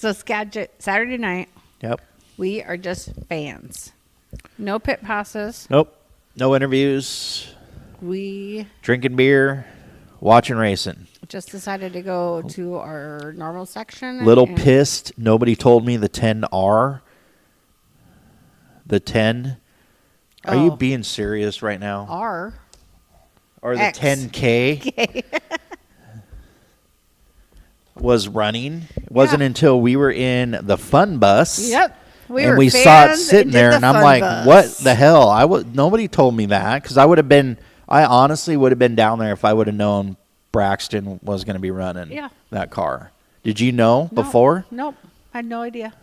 So Skagit, Saturday night, Yep. we are just fans. No pit passes. Nope. No interviews. We Drinking beer. Watching racing. just decided to go to our normal section. Little and pissed. Nobody told me the 10R. The 10. Are you Oh. being serious right now? R. Or the X. 10K was running. It wasn't until we were in the fun bus. Yep. And we saw it sitting there, and I'm like, what the hell? Nobody told me that, because I honestly would have been down there if I would have known Braxton was going to be running that car. Did you know before? Nope. I had no idea.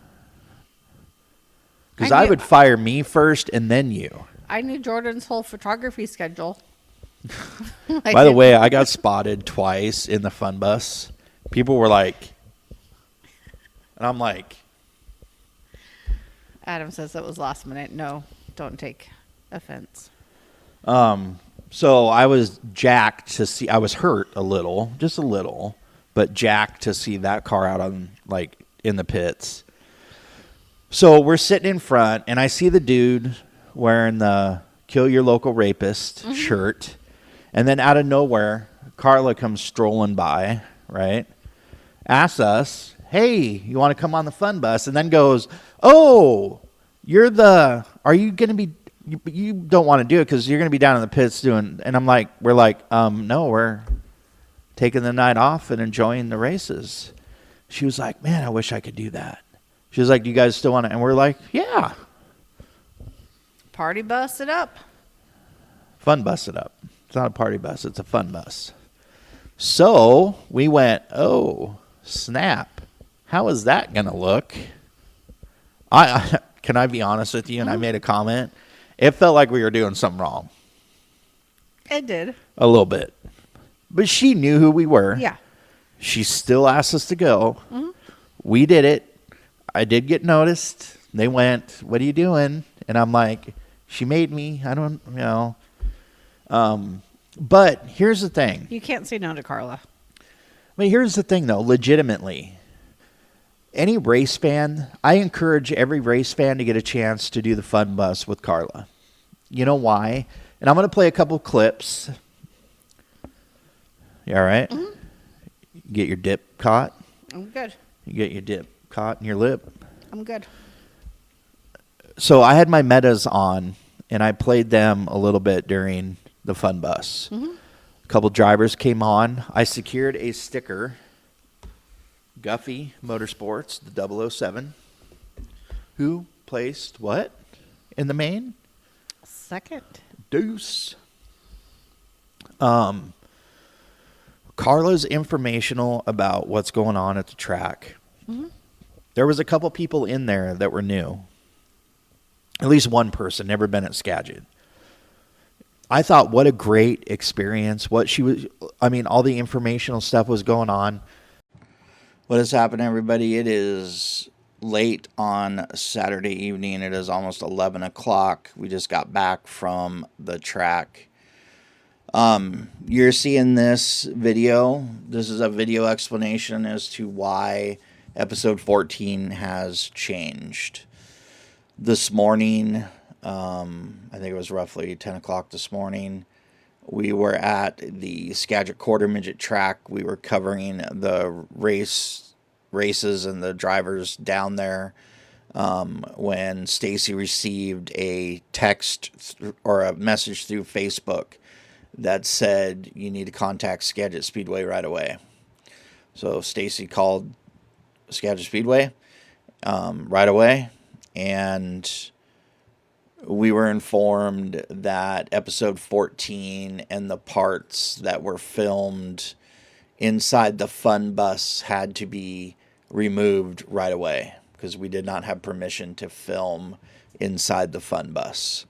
Because I would fire me first and then you. I knew Jordan's whole photography schedule. By the way, I got spotted twice in the fun bus. People were like, and I'm like. Adam says it was last minute. No, don't take offense. So I was jacked to see. I was hurt a little, just a little, but jacked to see that car out on in the pits. So we're sitting in front, and I see the dude wearing the "Kill Your Local Rapist" shirt, and then out of nowhere, Carla comes strolling by, right? Asks us, "Hey, you want to come on the fun bus?" And then goes, "Oh, are you going to be, you don't want to do it because you're going to be down in the pits doing," and we're like, no, we're taking the night off and enjoying the races. She was like, "Man, I wish I could do that." She was like, "Do you guys still want to?" And we're like, "Yeah." Party bus it up. Fun bus it up. It's not a party bus. It's a fun bus. So we went, oh, snap. How is that going to look? Can I be honest with you? And I made a comment. It felt like we were doing something wrong. It did. A little bit. But she knew who we were. Yeah. She still asked us to go. Mm-hmm. We did it. I did get noticed. They went, "What are you doing?" And I'm like, "She made me. I don't, But here's the thing. You can't say no to Carla. But here's the thing, though. Legitimately, any race fan, I encourage every race fan to get a chance to do the fun bus with Carla. You know why? And I'm going to play a couple clips. You all right? Mm-hmm. You get your dip caught? I'm good. You get your dip caught in your lip? I'm good. So I had my metas on, and I played them a little bit during the fun bus. Mm-hmm. A couple drivers came on. I secured a sticker, Guffey Motorsports, the 007. Who placed what in the main? Second. Deuce. Carla's informational about what's going on at the track. Mm-hmm. There was a couple people in there that were new. At least one person, never been at Skagit. I thought, what a great experience. All the informational stuff was going on. What has happened, everybody? It is late on Saturday evening. It is almost 11 o'clock. We just got back from the track. You're seeing this video. This is a video explanation as to why episode 14 has changed. This morning, I think it was roughly 10 o'clock this morning, we were at the Skagit Quarter Midget track. We were covering the races and the drivers down there when Stacy received a text or a message through Facebook that said, "You need to contact Skagit Speedway right away." So Stacy called Skagit Speedway right away, and we were informed that episode 14 and the parts that were filmed inside the fun bus had to be removed right away because we did not have permission to film inside the fun bus.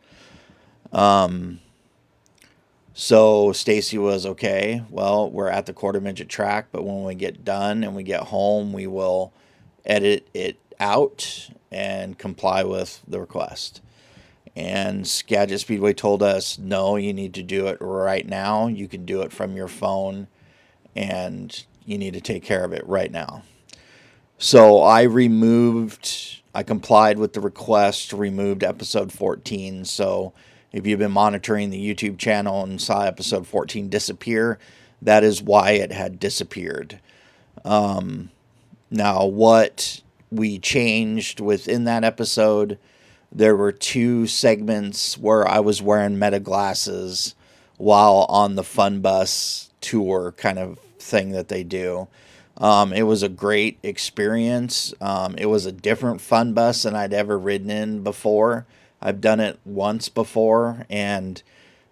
So Stacy was, okay, well, we're at the quarter midget track, but when we get done and we get home, we will edit it out and comply with the request. And Skagit Speedway told us, no, you need to do it right now. You can do it from your phone, and you need to take care of it right now. So I complied with the request, removed episode 14. So if you've been monitoring the YouTube channel and saw episode 14 disappear, that is why it had disappeared. Now, what we changed within that episode, there were 2 segments where I was wearing Meta glasses while on the Fun Bus tour kind of thing that they do. It was a great experience. It was a different Fun Bus than I'd ever ridden in before. I've done it once before, and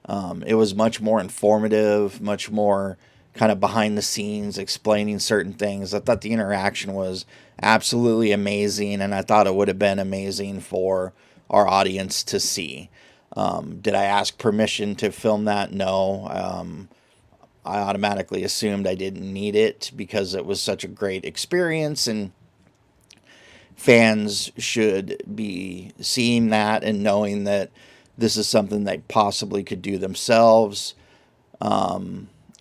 it was much more informative, much more kind of behind the scenes, explaining certain things. I thought the interaction was absolutely amazing, and I thought it would have been amazing for our audience to see. Did I ask permission to film that? No. I automatically assumed I didn't need it because it was such a great experience, and fans should be seeing that and knowing that this is something they possibly could do themselves.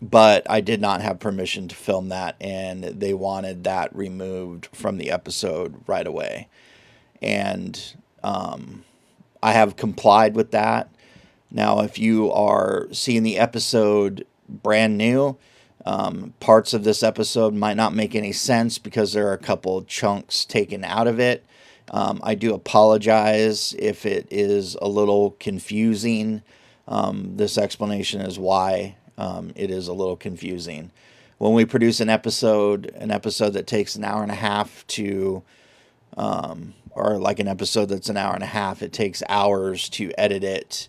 But I did not have permission to film that, and they wanted that removed from the episode right away. And I have complied with that. Now, if you are seeing the episode brand new, parts of this episode might not make any sense because there are a couple chunks taken out of it. I do apologize if it is a little confusing. This explanation is why it is a little confusing. When we produce an episode that takes an hour and a half to, or like an episode that's an hour and a half, it takes hours to edit it.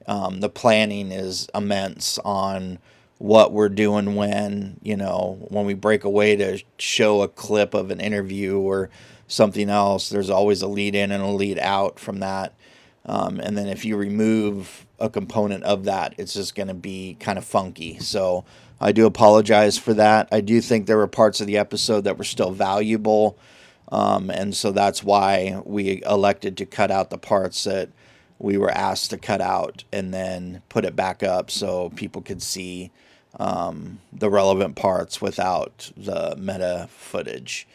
The planning is immense on what we're doing when we break away to show a clip of an interview or something else. There's always a lead in and a lead out from that. And then if you remove a component of that, it's just going to be kind of funky. So I do apologize for that. I do think there were parts of the episode that were still valuable. And so that's why we elected to cut out the parts that we were asked to cut out and then put it back up so people could see the relevant parts without the meta footage.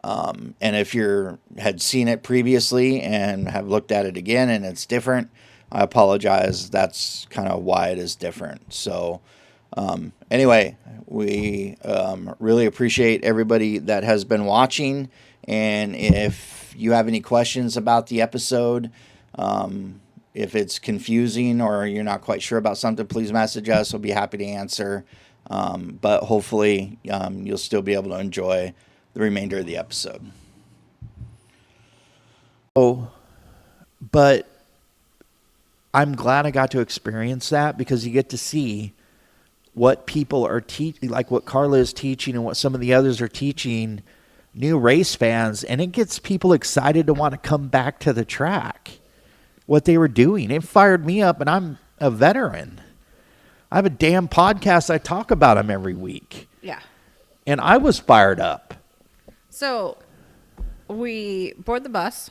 And if you had seen it previously and have looked at it again and it's different, I apologize. That's kind of why it is different. So anyway, we really appreciate everybody that has been watching. And if you have any questions about the episode, if it's confusing or you're not quite sure about something, please message us. We'll be happy to answer. But hopefully you'll still be able to enjoy the remainder of the episode. Oh, but I'm glad I got to experience that because you get to see what people are teaching, like what Carla is teaching and what some of the others are teaching new race fans, and it gets people excited to want to come back to the track. What they were doing, it fired me up, and I'm a veteran. I have a damn podcast. I talk about them every week. Yeah. And I was fired up. So we board the bus.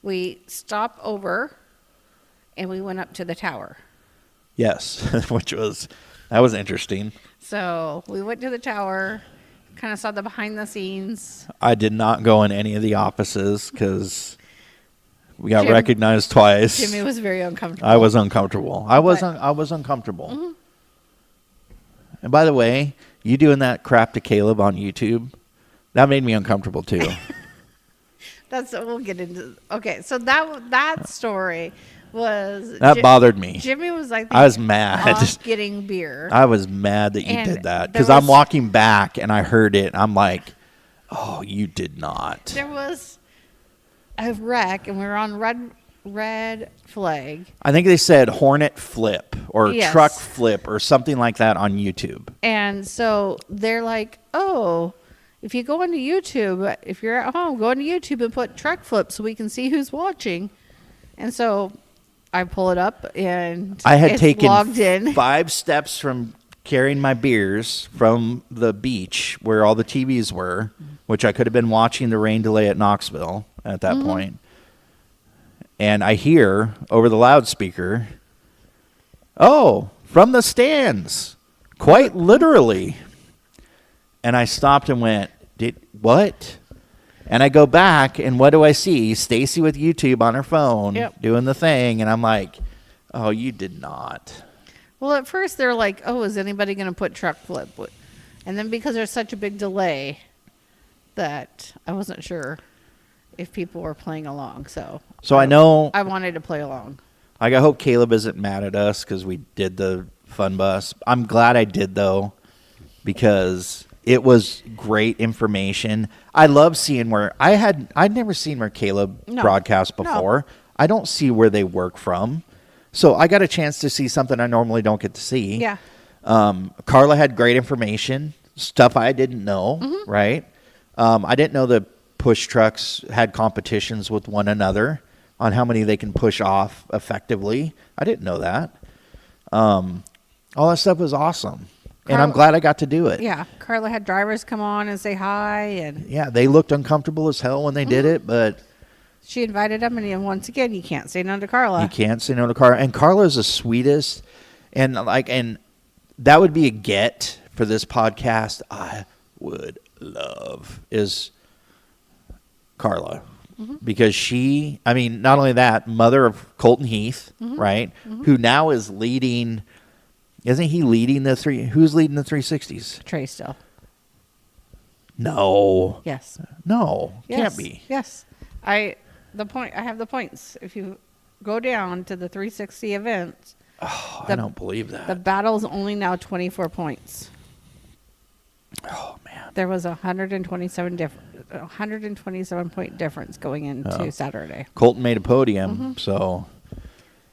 We stop over, and we went up to the tower. Yes, that was interesting. So we went to the tower, kind of saw the behind the scenes. I did not go in any of the offices because we got recognized twice. Jimmy was very uncomfortable. I was uncomfortable. I was uncomfortable. Mm-hmm. And by the way, you doing that crap to Caleb on YouTube, that made me uncomfortable too. We'll get into. Okay, so that story was that bothered me. Jimmy was like, I was mad. Off getting beer. I was mad that you And did that there because I'm was- walking back and I heard it. I'm like, oh, you did not. There was a wreck, and we were on red flag. I think they said Hornet flip or Yes. truck flip or something like that on YouTube. And so they're like, oh, if you go into YouTube, if you're at home, go into YouTube and put truck flip so we can see who's watching. And so I pull it up, and I had it's taken logged in. 5 steps from carrying my beers from the beach where all the TVs were, which I could have been watching the rain delay at Knoxville at that point. And I hear over the loudspeaker, oh, from the stands, quite literally. And I stopped and went, what? And I go back, and what do I see? Stacy with YouTube on her phone doing the thing, and I'm like, oh, you did not. Well, at first they're like, oh, is anybody going to put truck flip? And then because there's such a big delay that I wasn't sure if people were playing along. So I know I wanted to play along. I hope Caleb isn't mad at us because we did the fun bus. I'm glad I did, though, because it was great information. I love seeing where I'd never seen where Caleb broadcast before. No. I don't see where they work from. So I got a chance to see something I normally don't get to see. Yeah. Carla had great information, stuff I didn't know, right? I didn't know the push trucks had competitions with one another on how many they can push off effectively. I didn't know that. All that stuff was awesome. And I'm glad I got to do it. Yeah. Carla had drivers come on and say hi. And yeah, they looked uncomfortable as hell when they did it, but she invited them, and once again, you can't say no to Carla. You can't say no to Carla. And Carla's the sweetest. And that would be a get for this podcast. I would love is Carla. Because she, not only that, mother of Colton Heath, right? Who now is leading, isn't he leading who's leading the 360s? Trey still. No. Yes. No. Yes. Can't be. Yes. I have the points. If you go down to the 360 events. Oh, I don't believe that. The battle's only now 24 points. Oh, man. There was 127 point difference going into Saturday. Colton made a podium, so.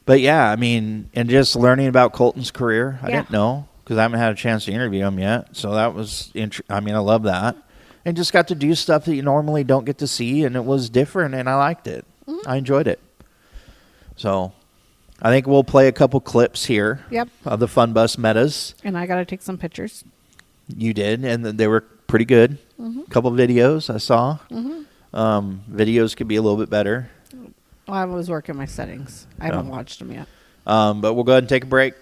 But yeah, and just learning about Colton's career, I didn't know because I haven't had a chance to interview him yet. So that was, I love that. And just got to do stuff that you normally don't get to see, and it was different, and I liked it. I enjoyed it. So I think we'll play a couple clips here of the Fun Bus metas. And I got to take some pictures. You did, and they were pretty good. A couple of videos I saw. Videos could be a little bit better. Well, I was working my settings. I haven't watched them yet. But we'll go ahead and take a break,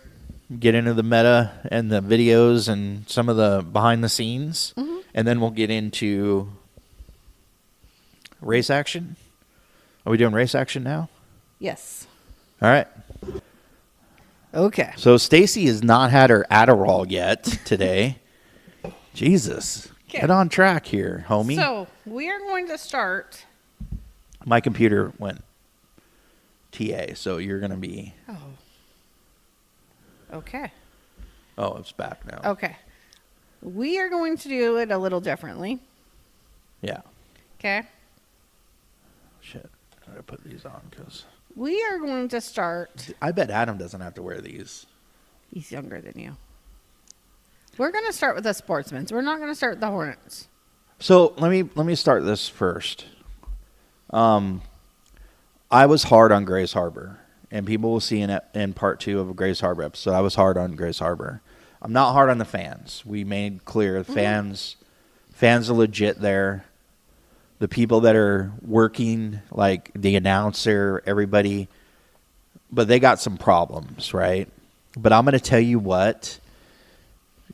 get into the meta and the videos and some of the behind the scenes, and then we'll get into race action. Are we doing race action now? Yes. All right. Okay. So Stacy has not had her Adderall yet today. Jesus. Okay. Get on track here, homie. So we are going to start. My computer went TA, so you're going to be... Oh. Okay. Oh, it's back now. Okay. We are going to do it a little differently. Yeah. Okay. Shit. I gotta put these on because... We are going to start... I bet Adam doesn't have to wear these. He's younger than you. We're going to start with the Sportsmans. We're not going to start with the Hornets. So let me start this first. I was hard on Grays Harbor, and people will see in part 2 of a Grays Harbor episode. I was hard on Grays Harbor. I'm not hard on the fans. We made clear fans are legit there. The people that are working, like the announcer, everybody, but they got some problems, right? But I'm going to tell you what,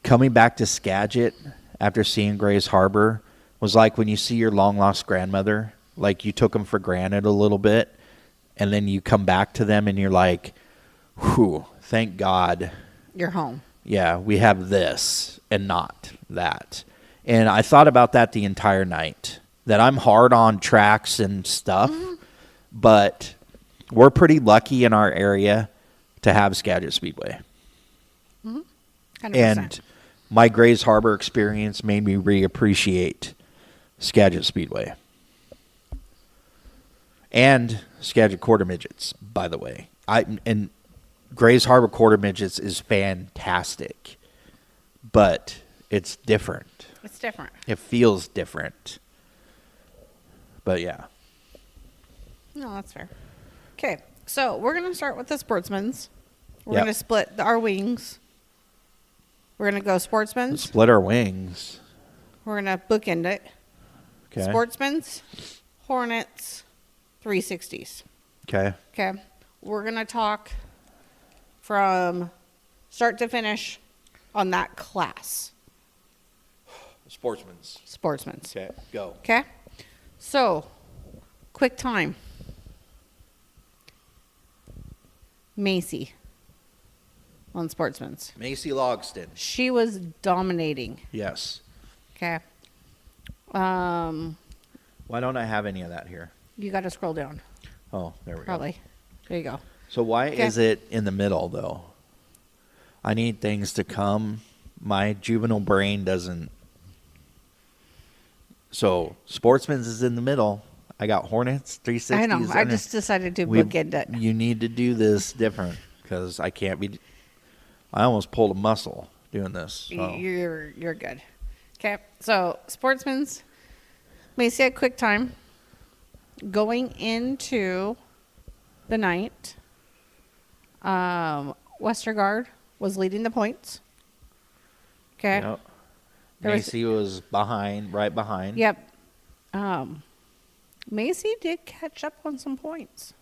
coming back to Skagit after seeing Grays Harbor was like when you see your long-lost grandmother, like you took them for granted a little bit, and then you come back to them and you're like, whew, thank God. You're home. Yeah, we have this and not that. And I thought about that the entire night. That I'm hard on tracks and stuff, but we're pretty lucky in our area to have Skagit Speedway. 100%. And my Grays Harbor experience made me reappreciate Skagit Speedway. And Skagit Quarter Midgets, by the way. And Grays Harbor Quarter Midgets is fantastic, but it's different. It's different. It feels different. But yeah. No, that's fair. Okay, so we're going to start with the Sportsmans. We're Yep. going to split our wings. We're going to go Sportsmans. Split our wings. We're going to bookend it. Okay. Sportsmans, Hornets, 360s. Okay. Okay. We're going to talk from start to finish on that class. Sportsman's. Sportsman's. Okay, go. Okay. So, quick time. Macy on Sportsman's. Macy Logston. She was dominating. Yes. Okay. Why don't I have any of that here? You got to scroll down. Oh, there we go. Probably. There you go. So why Okay. is it in the middle, though? I need things to come. My juvenile brain doesn't. So Sportsman's is in the middle. I got Hornets, 360s. I know. I just decided to bookend it. You need to do this different because I can't be. I almost pulled a muscle doing this. So. You're good. Okay. So Sportsman's. Macy had quick time. Going into the night, Westergaard was leading the points. Okay. Yep. There was- Macy was behind, right behind. Yep. Macy did catch up on some points.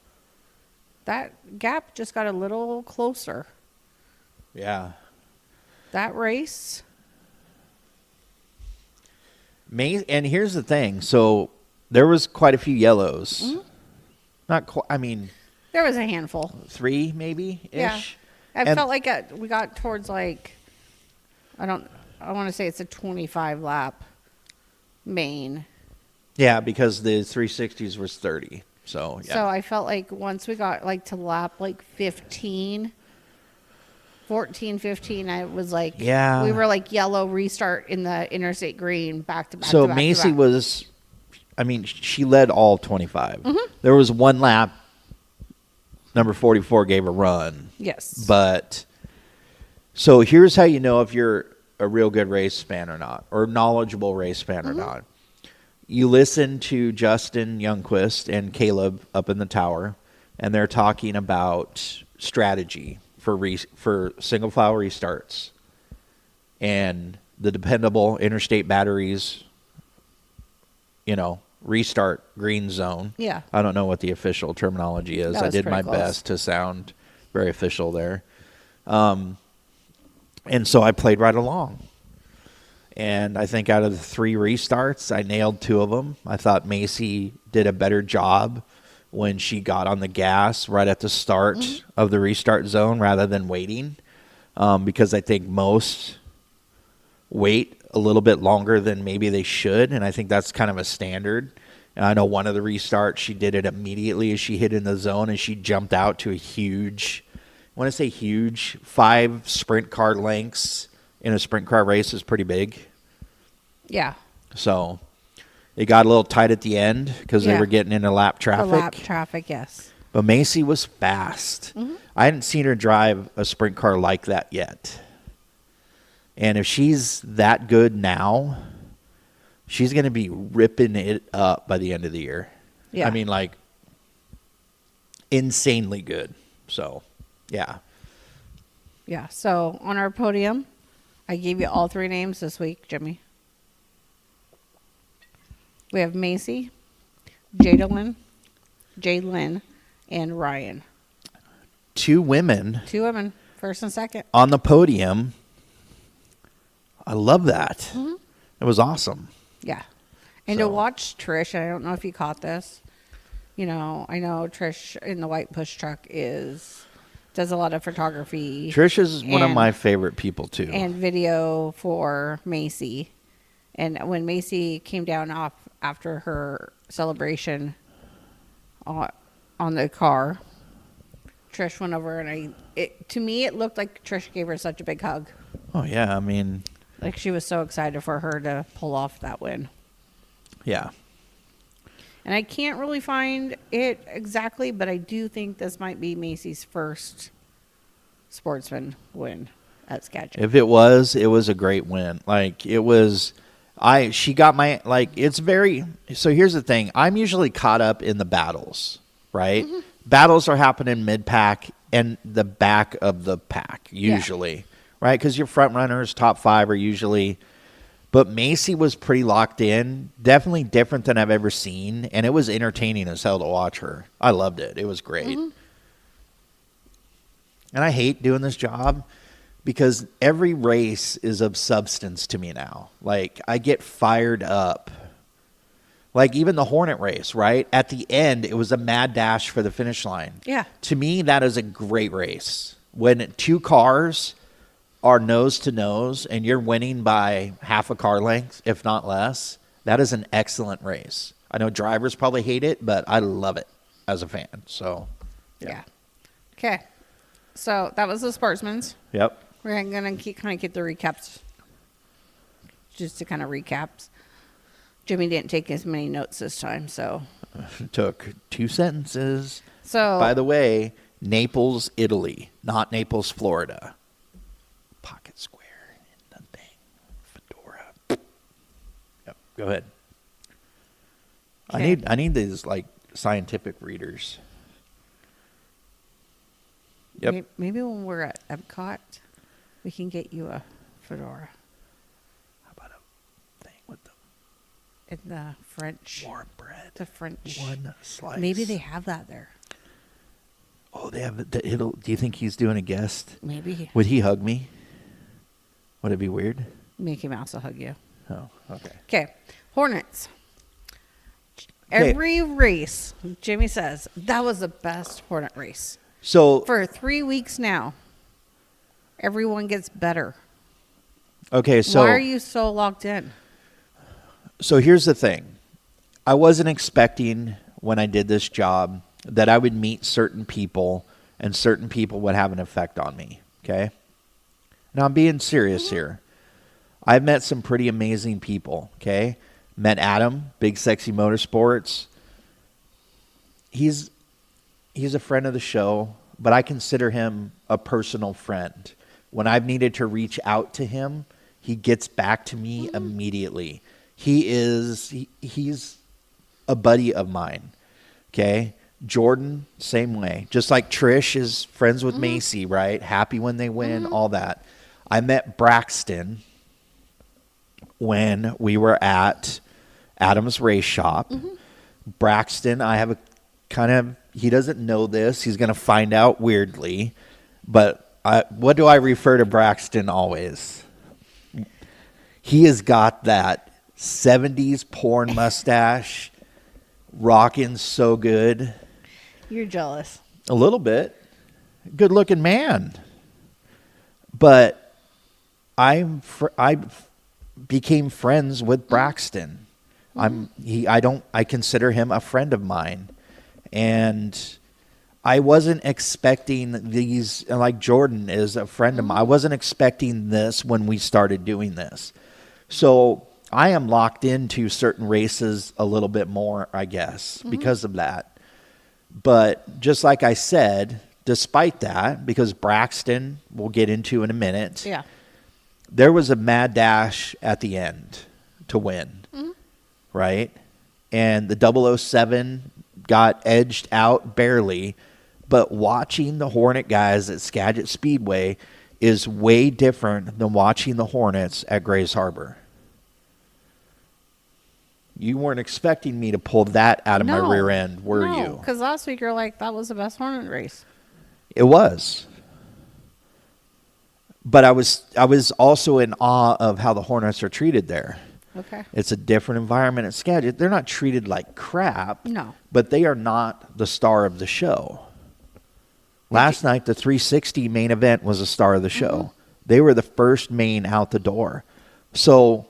That gap just got a little closer. Yeah. That race. And here's the thing. So there was quite a few yellows. Mm-hmm. Not quite. I mean, There was a handful. 3 maybe ish. Yeah. I And- felt like we got towards like, I want to say it's a 25 lap main. Yeah, because the 360s was 30. So yeah. So I felt like once we got like to lap like 15, 14, 15, I was like, Yeah. we were like yellow restart in the interstate green back to back. So to back to Macy back. was, I mean, she led all 25. Mm-hmm. There was one lap. Number 44 gave a run. Yes. But so here's how you know if you're a real good race fan or not, or knowledgeable race fan or not. You listen to Justin Youngquist and Caleb up in the tower, and they're talking about strategy for single file restarts and the dependable interstate batteries, restart green zone. Yeah. I don't know what the official terminology is. That I was did my pretty close. best to sound very official there. And so I played right along. And I think out of the 3 restarts, I nailed 2 of them. I thought Macy did a better job when she got on the gas right at the start of the restart zone rather than waiting. Because I think most wait a little bit longer than maybe they should. And I think that's kind of a standard. And I know one of the restarts, she did it immediately as she hit in the zone, and she jumped out to a huge, when I say huge, 5 sprint car lengths in a sprint car race is pretty big. Yeah. So it got a little tight at the end because they Yeah. were getting into lap traffic. The lap traffic, yes. But Macy was fast. I hadn't seen her drive a sprint car like that yet. And if she's that good now, she's going to be ripping it up by the end of the year. Yeah. I mean, like, insanely good. So, yeah. Yeah. So on our podium, I gave you all 3 names this week, Jimmy. We have Macy, Jalen, and Ryan. 2 women 2 women, first and second. on the podium. I love that. It was awesome. Yeah. And So- to watch Trish, I don't know if you caught this. I know Trish in the white push truck does a lot of photography Trish is one of And- my favorite people, too. and video for Macy. And when Macy came down off after her celebration on the car, Trish went over and to me it looked like Trish gave her such a big hug. Oh, yeah. I mean, Like she was so excited for her to pull off that win. yeah. And I can't really find it exactly, but I do think this might be Macy's first sportsman win at Skagit. If it was a great win. Like, it was, she got my, like, it's very, so here's the thing. I'm usually caught up in the battles, right? Battles are happening mid-pack and the back of the pack, usually, right? Because your front runners, top 5 are usually, but Macy was pretty locked in, definitely different than I've ever seen, and it was entertaining as hell to watch her. I loved it. It was great. And I hate doing this job because every race is of substance to me now. Like, I get fired up. Like, even the Hornet race, right? At the end, it was a mad dash for the finish line. Yeah. To me, that is a great race. When two cars are nose to nose and you're winning by half a car length, if not less, that is an excellent race. I know drivers probably hate it, but I love it as a fan. So, Yeah. Okay. So that was the Sportsman's. Yep. We're going to kind of keep the recaps. Just to kind of recaps. Jimmy didn't take as many notes this time, so. Took 2 sentences. So. By the way, Naples, Italy, not Naples, Florida. Pocket square in the thing. Fedora. Yep. Go ahead. Okay. I need these like scientific readers. Yep. Maybe when we're at Epcot, we can get you a fedora. How about a thing with the In the French. warm bread? The French. One slice. Maybe they have that there. Oh, they have it. Do you think he's doing a guest? Maybe. Would he hug me? Would it be weird? Mickey Mouse will hug you. Oh, okay. Okay. Hornets. 'Kay. Every race, Jimmy says, that was the best Hornet race. So, For 3 weeks now, everyone gets better. okay, so Why are you so locked in? So here's the thing. I wasn't expecting when I did this job that I would meet certain people and certain people would have an effect on me. Okay. Now I'm being serious here. I've met some pretty amazing people. Okay. Met Adam, Big Sexy Motorsports. He's a friend of the show, but I consider him a personal friend. When I've needed to reach out to him, he gets back to me immediately. He's a buddy of mine. Okay. Jordan, same way. Just like Trish is friends with Macy, right? Happy when they win, all that. I met Braxton when we were at Adam's Race Shop. Braxton, I have a kind of, he doesn't know this. He's going to find out weirdly. But what do I refer to Braxton always? He has got that 70s porn mustache, rocking so good. You're jealous. A little bit. Good looking man. But I became friends with Braxton. I consider him a friend of mine. And I wasn't expecting these, like Jordan is a friend of mine. I wasn't expecting this when we started doing this. So I am locked into certain races a little bit more, I guess, because of that. But just like I said, despite that, because Braxton, we'll get into in a minute, Yeah. there was a mad dash at the end to win, right? And the 007 got edged out barely, but watching the Hornet guys at Skagit Speedway is way different than watching the Hornets at Grays Harbor. You weren't expecting me to pull that out of my rear end, were you? Because last week you're like, that was the best Hornet race. It was. But I was also in awe of how the Hornets are treated there. Okay. It's a different environment at Skagit. They're not treated like crap. No. But they are not the star of the show. Last night, the 360 main event was a star of the show. They were the first main out the door. So,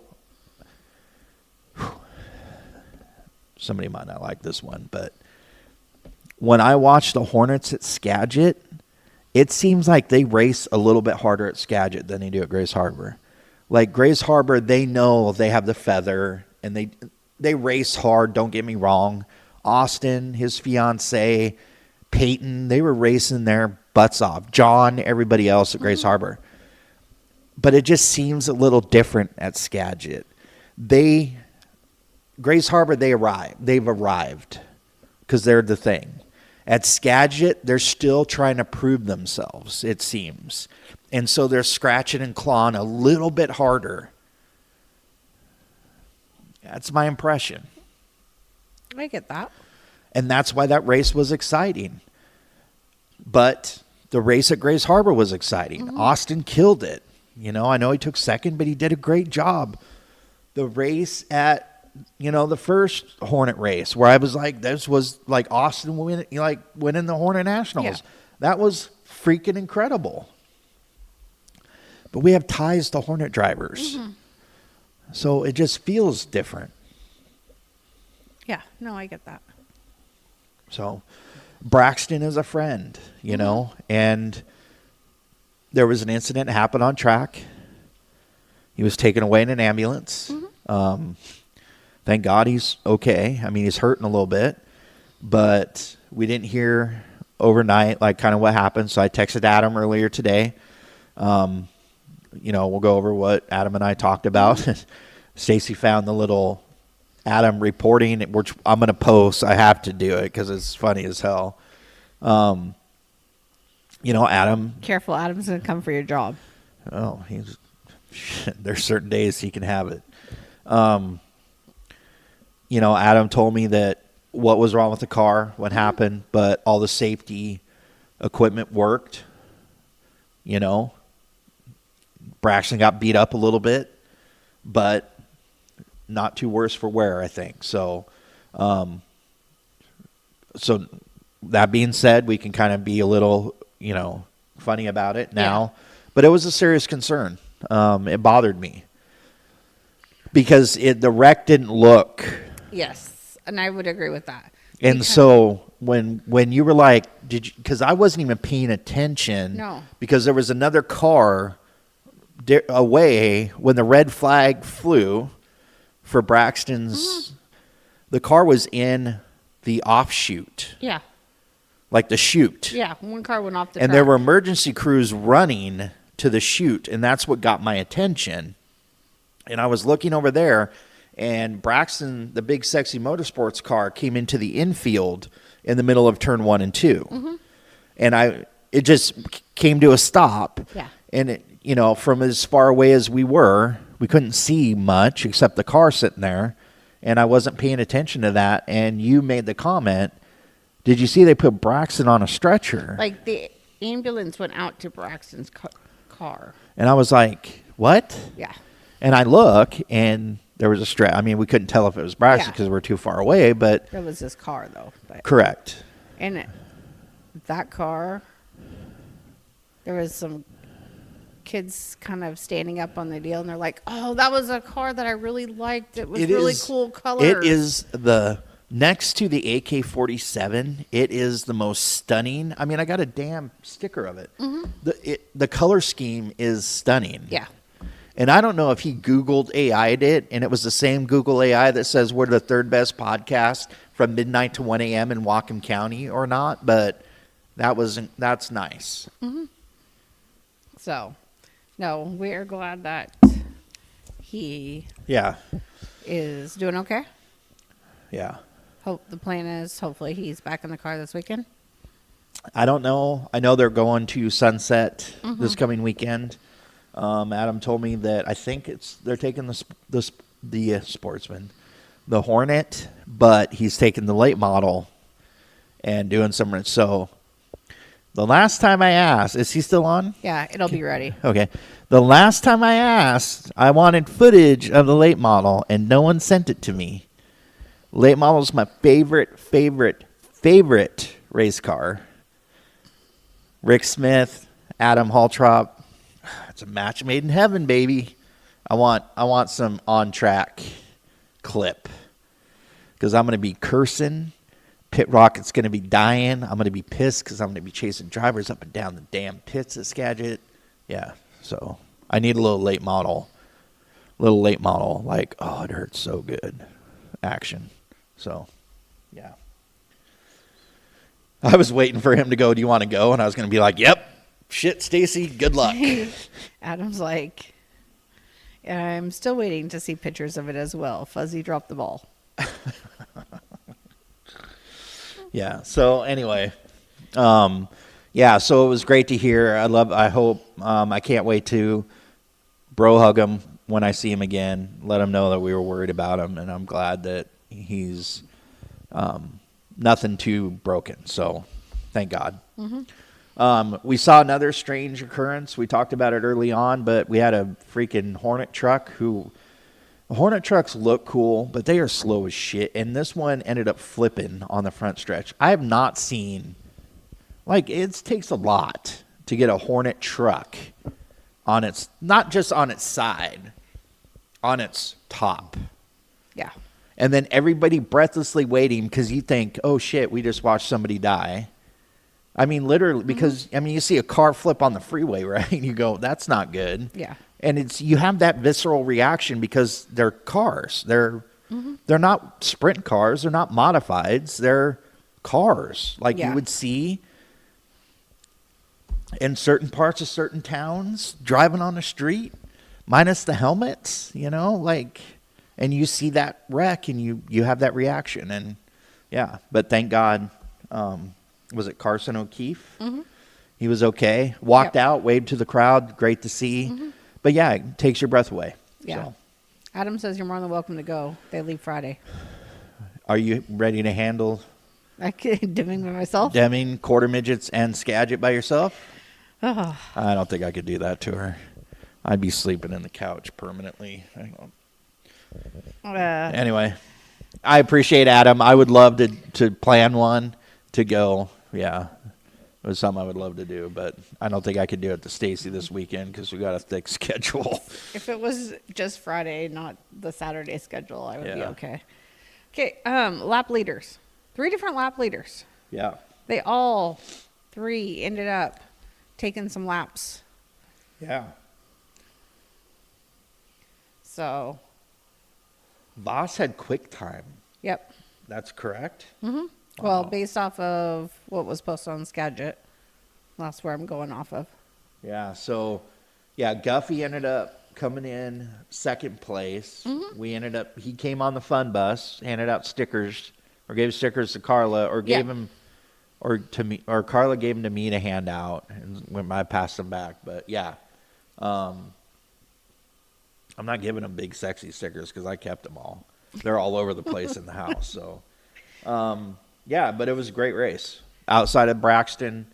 somebody might not like this one, but when I watch the Hornets at Skagit, it seems like they race a little bit harder at Skagit than they do at Grays Harbor. Like Grays Harbor, they know they have the feather, and they race hard, don't get me wrong. Austin, his fiance, Peyton, they were racing their butts off. John, everybody else at Grays Harbor. But it just seems a little different at Skagit. Grays Harbor, they've arrived because they're the thing. At Skagit, they're still trying to prove themselves, it seems. And so they're scratching and clawing a little bit harder. That's my impression. I get that. And that's why that race was exciting. But The race at Grays Harbor was exciting. Austin killed it. You know, I know he took second, but he did a great job. The race at, you know, the first Hornet race where I was like, this was like Austin winning the Hornet Nationals. Yeah. That was freaking incredible. But we have ties to Hornet drivers. So it just feels different. Yeah, no, I get that. So Braxton is a friend, you know, and there was an incident that happened on track. He was taken away in an ambulance. Thank God he's okay. I mean, he's hurting a little bit, but we didn't hear overnight like kind of what happened. So I texted Adam earlier today. You know, we'll go over what Adam and I talked about. Stacy found the little Adam reporting, which I'm going to post. I have to do it because it's funny as hell. You know, Adam. Careful, Adam's going to come for your job. Oh, there's certain days he can have it. You know, Adam told me that what was wrong with the car, what happened, but all the safety equipment worked. You know, Braxton got beat up a little bit, but not too worse for wear, I think. So, so that being said, we can kind of be a little, you know, funny about it now, but it was a serious concern. It bothered me because the wreck didn't look. Yes, and I would agree with that. And so when you were like, because I wasn't even paying attention. No. Because there was another car away when the red flag flew for Braxton's. The car was in the offshoot. Yeah. Like the chute. Yeah, one car went off the And track. there were emergency crews running to the chute, and that's what got my attention. And I was looking over there, and Braxton, the big sexy motorsports car, came into the infield in the middle of turn 1 and 2. And it just came to a stop. Yeah. And it, you know, from as far away as we were, we couldn't see much except the car sitting there. And I wasn't paying attention to that. And you made the comment, did you see they put Braxton on a stretcher? Like the ambulance went out to Braxton's car. And I was like, what? Yeah. And I look, and there was a stretcher. I mean, we couldn't tell if it was Braxton because we were too far away, but... That was his car, though. But. Correct. And that car, there was some kids kind of standing up on the deal, and they're like, oh, that was a car that I really liked. It was really cool color. It is next to the AK-47, it is the most stunning. I mean, I got a damn sticker of it. The color scheme is stunning. Yeah. And I don't know if he Googled AI'd it, and it was the same Google AI that says we're the third best podcast from midnight to 1 a.m. in Whatcom County or not, but that's nice. So, no, we're glad that he is doing okay. Yeah. Hope the plan is hopefully he's back in the car this weekend. I don't know. I know they're going to Sunset this coming weekend. Adam told me that I think they're taking the Sportsman, the Hornet, but he's taking the late model and doing some. So the last time I asked, is he still on? Yeah, it'll be ready. Okay. The last time I asked, I wanted footage of the late model, and no one sent it to me. Late model is my favorite race car. Rick Smith, Adam Haltrop. It's a match made in heaven, baby. I want some on-track clip because I'm going to be cursing. Pit Rocket's going to be dying. I'm going to be pissed because I'm going to be chasing drivers up and down the damn pits at Skagit. Yeah, so I need a little late model. Like, oh, it hurts so good. Action. So, yeah. I was waiting for him to go, do you want to go? And I was going to be like, yep. Shit, Stacy, good luck. Adam's like, I'm still waiting to see pictures of it as well. Fuzzy dropped the ball. Yeah. So anyway, yeah. So it was great to hear. I hope. I can't wait to bro hug him when I see him again. Let him know that we were worried about him, and I'm glad that he's nothing too broken. So thank God. We saw another strange occurrence. We talked about it early on, but we had a freaking Hornet truck Hornet trucks look cool, but they are slow as shit. And this one ended up flipping on the front stretch. I have not seen, it takes a lot to get a Hornet truck on its, not just on its side, on its top. Yeah. And then everybody breathlessly waiting because you think, oh shit, we just watched somebody die. I mean, literally, because, you see a car flip on the freeway, right? And you go, that's not good. Yeah. And you have that visceral reaction because they're cars. They're not sprint cars. They're not modifieds. They're cars you would see in certain parts of certain towns driving on the street, minus the helmets, and you see that wreck and you have that reaction. And yeah, but thank God, was it Carson O'Keefe? Mm-hmm. He was okay. Walked out, waved to the crowd. Great to see. Mm-hmm. But yeah, it takes your breath away. Yeah. So. Adam says you're more than welcome to go. They leave Friday. Are you ready to handle Deming by myself? Deming, quarter midgets, and Skagit by yourself? Oh. I don't think I could do that to her. I'd be sleeping in the couch permanently. Anyway, I appreciate Adam. I would love to plan one to go. Yeah. It was something I would love to do, but I don't think I could do it to Stacy this weekend because we got a thick schedule. If it was just Friday, not the Saturday schedule, I would be okay. Okay, lap leaders. 3 different lap leaders. Yeah. They all 3 ended up taking some laps. Yeah. So. Voss had quick time. Yep. That's correct? Mm-hmm. Wow. Well, based off of what was posted on Skagit, that's where I'm going off of. Yeah, so, Guffey ended up coming in second place. Mm-hmm. He came on the fun bus, handed out stickers, or gave stickers to Carla, or gave him, or to me, or Carla gave them to me to hand out, and when I passed them back. But I'm not giving them big sexy stickers because I kept them all. They're all over the place in the house, so. But it was a great race. Outside of Braxton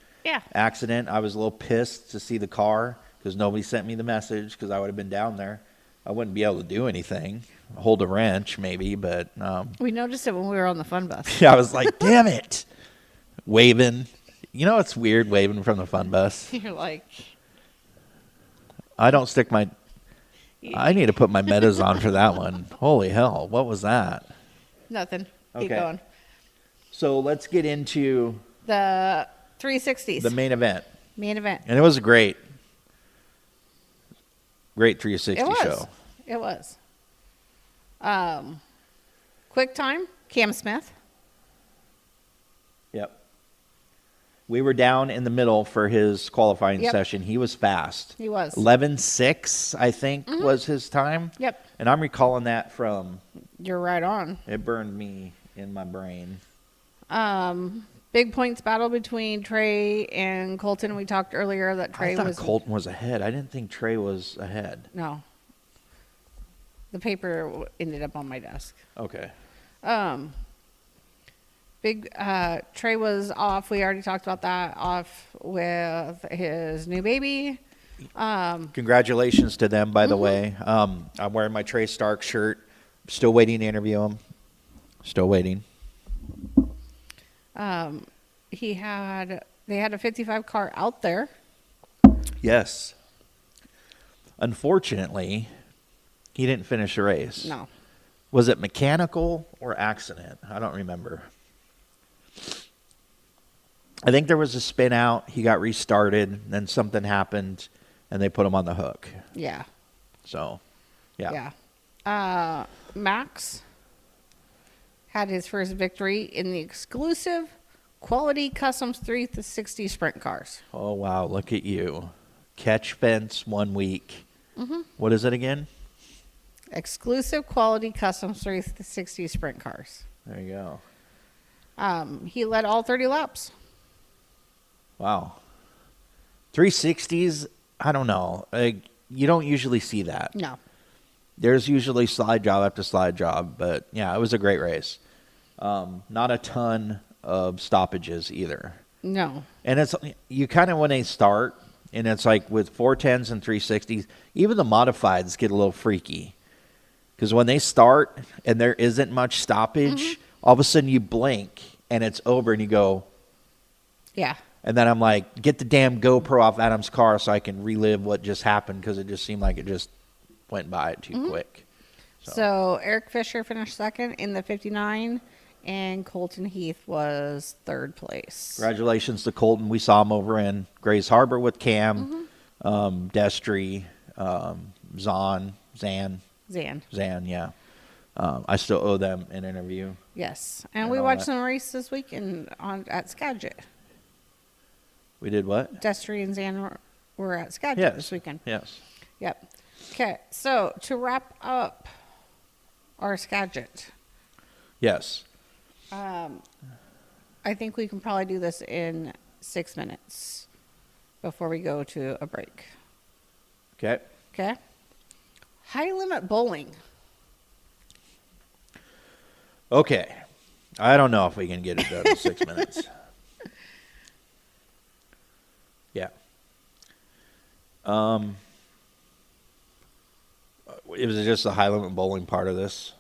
accident, I was a little pissed to see the car because nobody sent me the message because I would have been down there. I wouldn't be able to do anything. Hold a wrench maybe, but... we noticed it when we were on the fun bus. I was like, damn it. Waving. It's weird waving from the fun bus. You're like... I don't stick my... I need to put my metas on for that one. Holy hell, what was that? Nothing. Okay. Keep going. So let's get into the 360s. The main event. And it was a great 360 show. It was. Quick time, Cam Smith. Yep. We were down in the middle for his qualifying session. He was fast. He was. 11:06, I think, was his time. Yep. And I'm recalling that from... You're right on. It burned me in my brain. Big points battle between Trey and Colton. We talked earlier that Trey I thought Colton was ahead. I didn't think Trey was ahead. No. The paper ended up on my desk. Okay. Trey was off. We already talked about that. Off with his new baby. Congratulations to them, by the way. I'm wearing my Trey Stark shirt. Still waiting to interview him. Still waiting. They had a 55 car out there. Yes. Unfortunately, he didn't finish the race. No. Was it mechanical or accident? I don't remember. I think there was a spin out. He got restarted. Then something happened, and they put him on the hook. Yeah. So, yeah. Max had his first victory in the exclusive Quality Customs 360 sprint cars. Oh, wow. Look at you. Catch fence 1 week. Mm-hmm. What is it again? Exclusive Quality Customs 360 sprint cars. There you go. He led all 30 laps. Wow. 360s, I don't know. You don't usually see that. No. There's usually slide job after slide job, but yeah, it was a great race. Not a ton of stoppages either. No. And it's you kind of when they start, and it's like with 410s and 360s, even the modifieds get a little freaky. Because when they start and there isn't much stoppage, all of a sudden you blink and it's over and you go. Yeah. And then I'm like, get the damn GoPro off Adam's car so I can relive what just happened because it just seemed like it just went by too quick. So Eric Fisher finished second in the 59, and Colton Heath was third place. Congratulations to Colton. We saw him over in Grays Harbor with Cam, Destry, Zan, yeah. I still owe them an interview. Yes. And And we all watched that. some race this weekend at Skagit. We did what? Destry and Zan were at Skagit Yes. this weekend. Yes. Yep. Okay. So to wrap up our Skagit, Yes. I think we can probably do this in 6 minutes before we go to a break. Okay. Okay. High limit bowling. Okay. I don't know if we can get it done in 6 minutes. Yeah. It was just the high limit bowling part of this.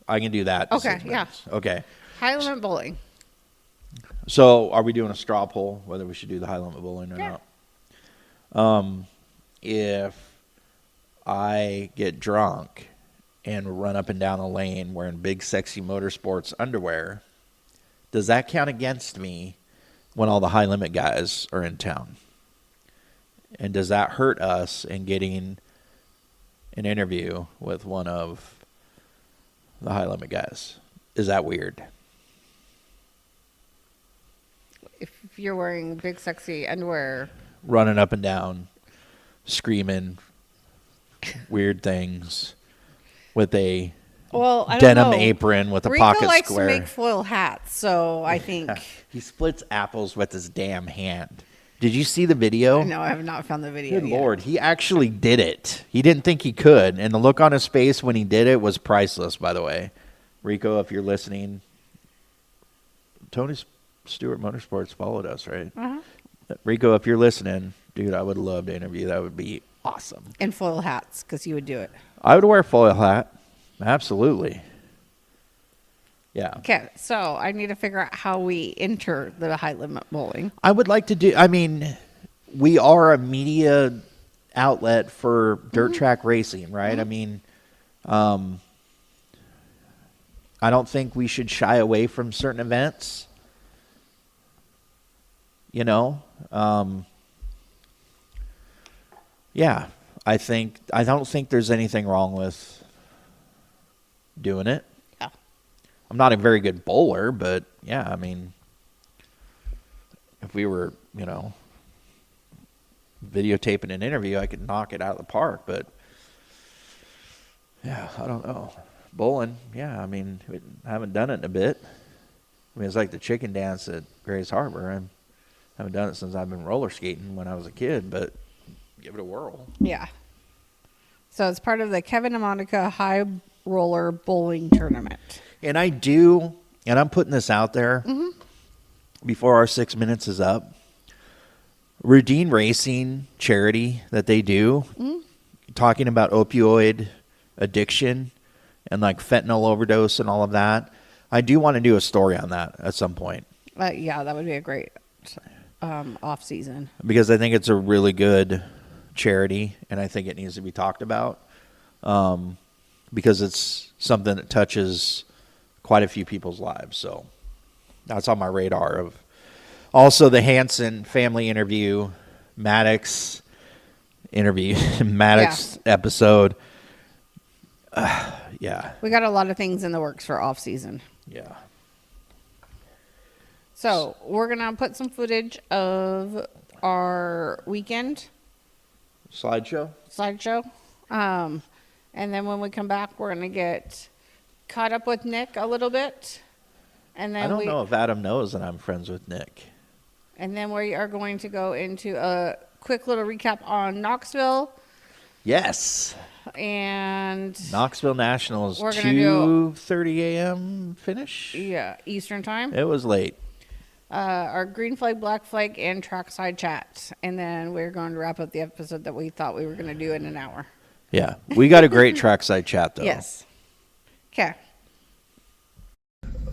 I can do that. in Okay, 6 yeah. minutes. Okay. High limit bowling. So, are we doing a straw poll whether we should do the high limit bowling or Yeah. not? If I get drunk and run up and down the lane wearing big, sexy motorsports underwear, does that count against me when all the high limit guys are in town? And does that hurt us in getting an interview with one of the high limit guys? Is that weird? If you're wearing big sexy underwear, Running up and down, screaming weird things with a well, I don't denim know. apron with a Rico pocket likes square. to make foil hats, so I think. He splits apples with his damn hand. Did you see the video? No, I have not found the video. Good yet. Lord, he actually did it. He didn't think he could, and the look on his face when he did it was priceless, by the way. Rico, if you're listening, Tony Stewart Motorsports followed us, right? Uh-huh. Rico, if you're listening, dude, I would love to interview. That would be awesome. And foil hats, because you would do it. I would wear a foil hat. Absolutely. Yeah. Okay, so I need to figure out how we enter the high limit bowling. I would like to do, I mean, we are a media outlet for dirt track racing, right? I mean, I don't think we should shy away from certain events. You know? Yeah. I don't think there's anything wrong with doing it. Yeah. I'm not a very good bowler, but yeah, I mean, if we were, you know, videotaping an interview, I could knock it out of the park, but yeah, I don't know. Bowling, yeah, I mean, we haven't done it in a bit. I mean, it's like the chicken dance at Grays Harbor. I haven't done it since I've been roller skating when I was a kid, but give it a whirl. Yeah. So it's part of the Kevin and Monica High Roller Bowling Tournament. And I do, and I'm putting this out there before our 6 minutes is up. Routine Racing charity that they do, talking about opioid addiction and like fentanyl overdose and all of that. I do want to do a story on that at some point. Yeah, that would be a great off season. Because I think it's a really good charity, and I think it needs to be talked about because it's something that touches quite a few people's lives. So that's on my radar. Of also the Hansen family interview, Maddox interview, Maddox episode. Yeah. We got a lot of things in the works for off season. Yeah. So we're going to put some footage of our weekend Slideshow? slideshow. And then when we come back, we're going to get caught up with Nick a little bit. And then I don't know if Adam knows that I'm friends with Nick. And then we are going to go into a quick little recap on Knoxville. Yes. And Knoxville Nationals, We're gonna do- 2:30 a.m. finish. yeah, Eastern time. It was late. our green flag, black flag, and trackside chat. And then we're going to wrap up the episode that we thought we were going to do in an hour. Yeah. We got a great trackside chat, though. Yes. Okay.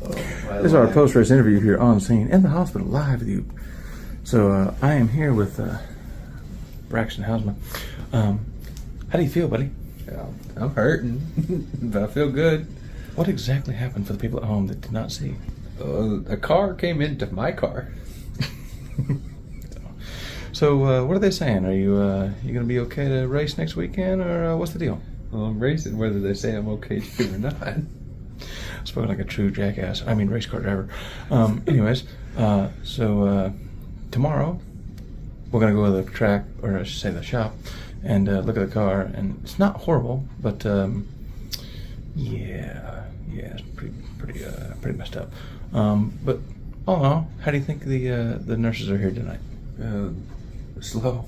This is our post-race interview here on scene in the hospital, live with you. So I am here with Braxton Hausman. How do you feel, buddy? Yeah, I'm hurting, but I feel good. What exactly happened for the people at home that did not see? A car came into my car. So what are they saying? Are you going to be okay to race next weekend, or what's the deal? Well, I'm racing whether they say I'm okay to or not. Spoke like a true jackass. I mean, race car driver. Anyways, so tomorrow we're gonna go to the track, or I should say the shop, and look at the car. And it's not horrible, but yeah, it's pretty messed up. But all in all, how do you think the nurses are here tonight? Slow.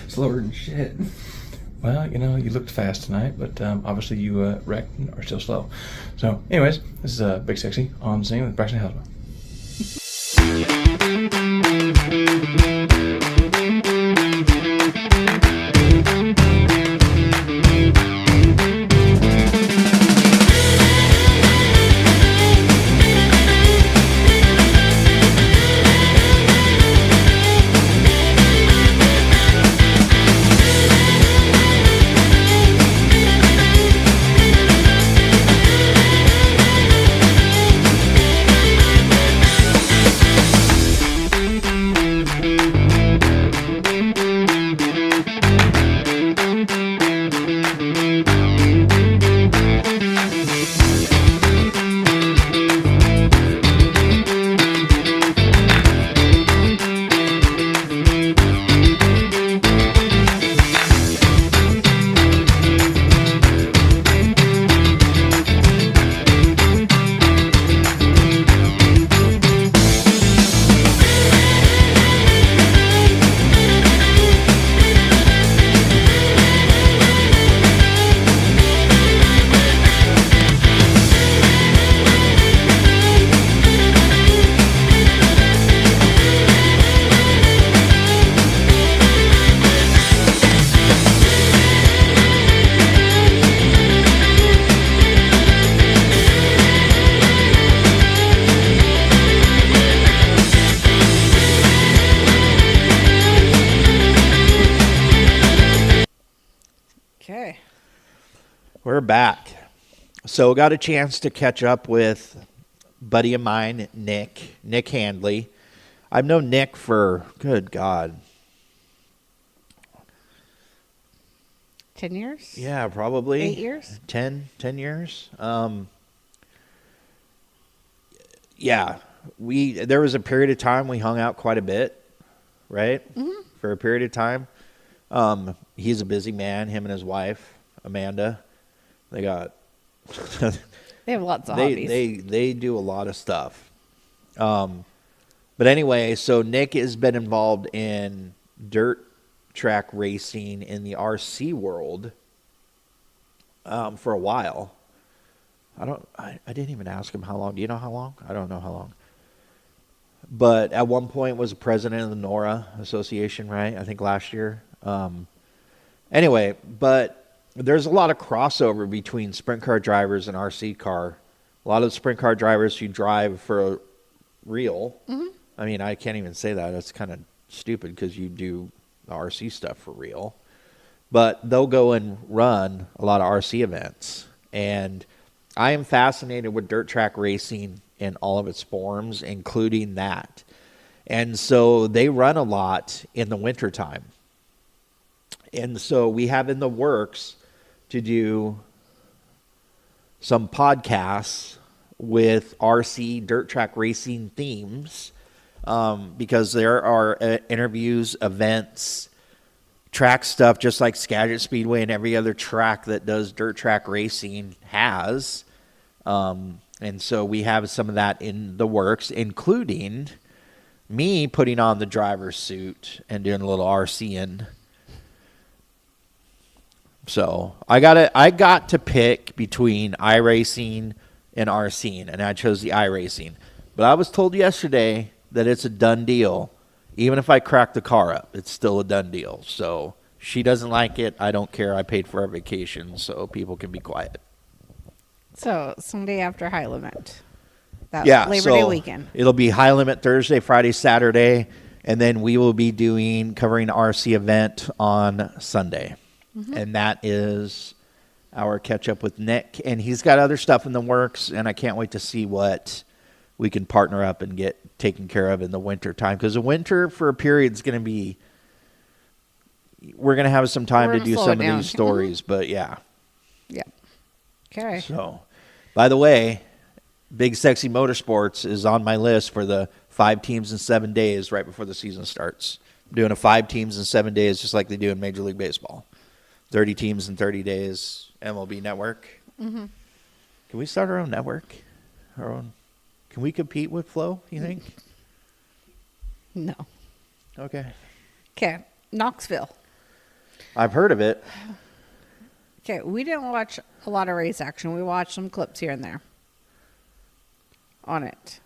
Slower than shit. Well, you looked fast tonight, but obviously you wrecked and are still slow. So, anyways, this is Big Sexy on scene with Braxton Hausman. Okay. We're back. So got a chance to catch up with a buddy of mine, Nick Handley. I've known Nick for, good God. 10 years? Yeah, probably. 8 years? 10 years. Yeah, there was a period of time we hung out quite a bit, right? Mm-hmm. For a period of time. He's a busy man, him and his wife, Amanda. They got... They have lots of hobbies. They do a lot of stuff. But anyway, so Nick has been involved in dirt track racing in the RC world for a while. I didn't even ask him how long. Do you know how long? I don't know how long. But at one point was president of the NORA Association, right? I think last year. Anyway, but there's a lot of crossover between sprint car drivers and RC car. A lot of sprint car drivers who drive for real. Mm-hmm. I mean, I can't even say that. It's kind of stupid because you do the RC stuff for real. But they'll go and run a lot of RC events. And I am fascinated with dirt track racing in all of its forms, including that. And so they run a lot in the wintertime. And so we have in the works to do some podcasts with RC dirt track racing themes because there are interviews, events, track stuff, just like Skagit Speedway and every other track that does dirt track racing has. And so we have some of that in the works, including me putting on the driver's suit and doing a little RCing. So I got to pick between iRacing and RCing, and I chose the iRacing. But I was told yesterday that it's a done deal. Even if I crack the car up, it's still a done deal. So she doesn't like it. I don't care. I paid for our vacation, so people can be quiet. So Sunday after High Limit. That Yeah, Labor Day weekend. It'll be high limit Thursday, Friday, Saturday, and then we will be covering the RC event on Sunday. And that is our catch up with Nick. And he's got other stuff in the works, and I can't wait to see what we can partner up and get taken care of in the winter time. Because the winter for a period is going to be, we're going to have some time We're to do gonna slow some it of down. these stories. But yeah. Yeah. Okay. So, by the way, Big Sexy Motorsports is on my list for the 5 teams in 7 days right before the season starts. I'm doing a 5 teams in 7 days just like they do in Major League Baseball. 30 teams in 30 days, MLB Network. Mm-hmm. Can we start our own network? Can we compete with Flo, you think? No. Okay. Okay. Knoxville. I've heard of it. Okay. We didn't watch a lot of race action. We watched some clips here and there on it.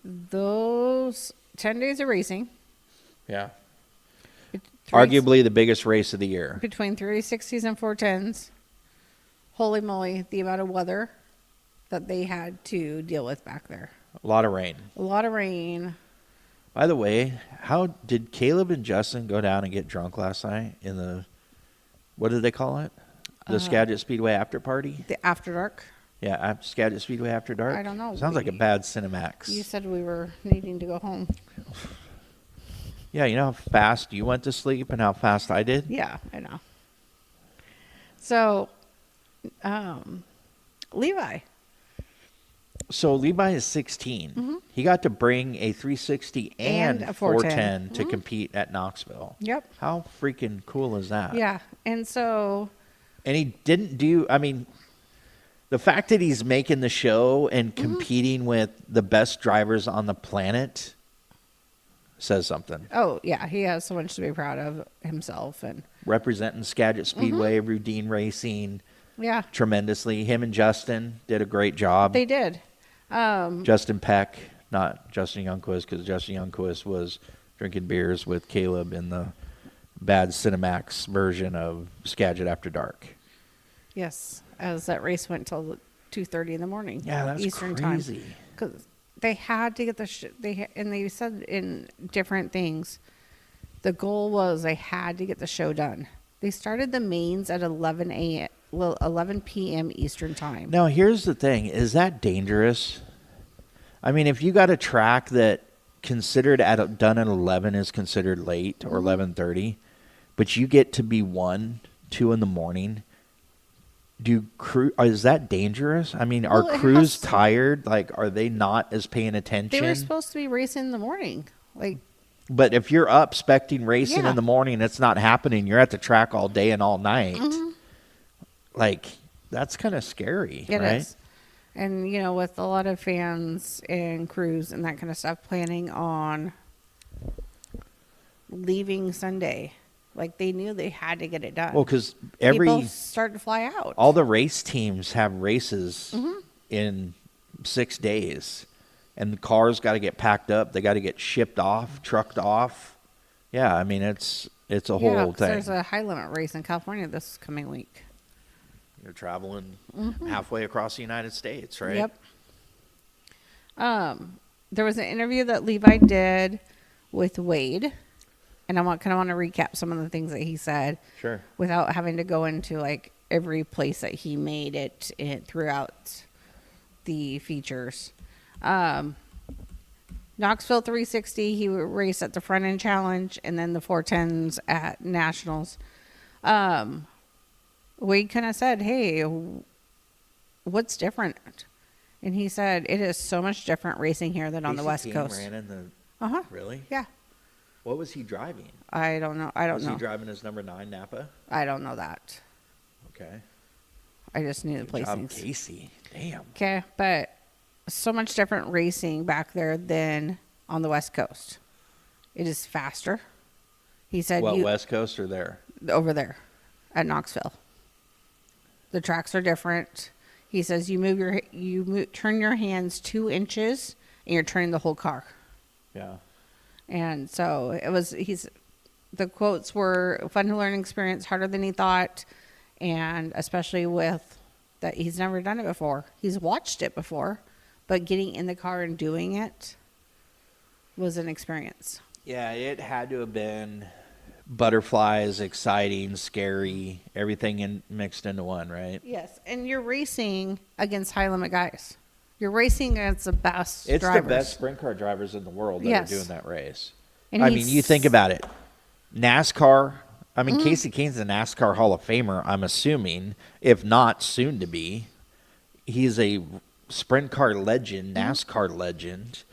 Those 10 days of racing. Yeah. Three- Arguably the biggest race of the year. Between 360s and 410s. Holy moly, the amount of weather that they had to deal with back there. A lot of rain. A lot of rain. By the way, how did Caleb and Justin go down and get drunk last night in the, what did they call it? The Skagit Speedway after party? The After Dark. Yeah, Skagit Speedway after dark. I don't know. Sounds like a bad Cinemax. You said we were needing to go home. Yeah, you know how fast you went to sleep and how fast I did? Yeah, I know. So, Levi. So Levi is 16. He got to bring a 360 and a 410 to compete at Knoxville. Yep. How freaking cool is that? Yeah. And so, And he didn't do, I mean, the fact that he's making the show and competing with the best drivers on the planet says something. oh, yeah, he has so much to be proud of himself. And Representing Skagit Speedway, Rudine Racing yeah, tremendously. Him and Justin did a great job. they did. Justin Peck, not Justin Youngquist, because Justin Youngquist was drinking beers with Caleb in the bad Cinemax version of Skagit After Dark. Yes, as that race went till 2:30 in the morning. Yeah, that's Eastern crazy. time. Because they had to get and they said in different things, the goal was they had to get the show done. They started the mains at 11 p.m. Eastern time. Now, here's the thing. Is that dangerous? I mean, if you got a track that considered done at 11 is considered late or 11:30, but you get to be 1, 2 in the morning, is that dangerous? I mean, are Well, it crews has to- tired? Like, are they not as paying attention? They were supposed to be racing in the morning. Like, But if you're up expecting racing Yeah. in the morning, it's not happening. You're at the track all day and all night. Like, that's kind of scary, it right? is. And, you know, with a lot of fans and crews and that kind of stuff planning on leaving Sunday, like they knew they had to get it done. Well, because people started to fly out. all the race teams have races in 6 days, and the cars got to get packed up. They got to get shipped off, trucked off. Yeah, I mean it's a yeah, whole 'cause thing. there's a high limit race in California this coming week. You're traveling halfway across the United States, right? Yep. There was an interview that Levi did with Wade, and I kind of want to recap some of the things that he said Sure. without having to go into like every place that he made it throughout the features. Knoxville 360, he raced at the front end challenge, and then the 410s at nationals. Wade kind of said, "Hey, what's different?" And he said, "It is so much different racing here than on the West ACT Coast." ran in the Uh-huh. really? Yeah. What was he driving? I don't know. I don't Was know. he driving his number 9 Napa? I don't know that. Okay. I just knew the Good job, placings. Casey. Damn. Okay, but so much different racing back there than on the West Coast. It is faster. He said What, West Coast or there? over there at Knoxville. The tracks are different. He says you turn your hands 2 inches and you're turning the whole car. Yeah. And so the quotes were fun to learn experience, harder than he thought. And especially with that, he's never done it before. He's watched it before, but getting in the car and doing it was an experience. Yeah, it had to have been butterflies, exciting, scary, everything mixed into one, right? Yes. And you're racing against high limit guys. You're racing against the best It's drivers. the best sprint car drivers in the world that Yes. are doing that race. And I mean, you think about it. NASCAR, I mean, Casey Kane's a NASCAR Hall of Famer, I'm assuming, if not soon to be. He's a sprint car legend, NASCAR legend.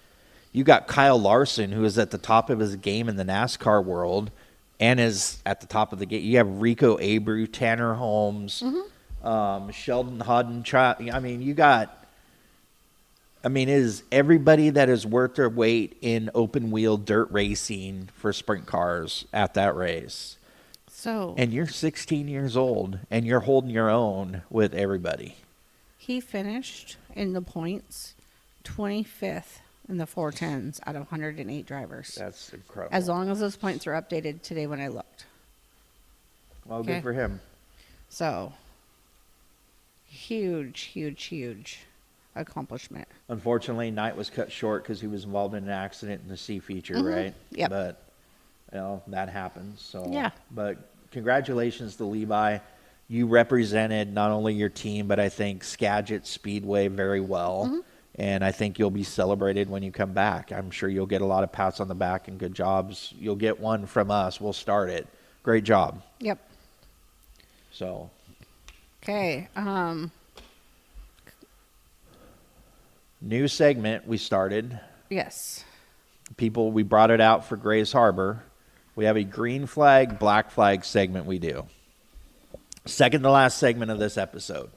You got Kyle Larson, who is at the top of his game in the NASCAR world and is at the top of the game. You have Rico Abreu, Tanner Holmes, Sheldon Hodden. It is everybody that is worth their weight in open wheel dirt racing for sprint cars at that race. So And you're 16 years old and you're holding your own with everybody. he finished in the points 25th in the 410s out of 108 drivers. That's incredible. As long as those points are updated today when I looked. Well, Okay. good for him. So, huge accomplishment. Unfortunately, Knight was cut short because he was involved in an accident in the C feature, right? Yep. But, that happens. So, Yeah. But congratulations to Levi. You represented not only your team, but I think Skagit Speedway very well. And I think you'll be celebrated when you come back. I'm sure you'll get a lot of pats on the back and good jobs. You'll get one from us. We'll start it. Great job. Yep. So, Okay. new segment we started. Yes. We brought it out for Grays Harbor. We have a green flag, black flag segment we do. Second to last segment of this episode.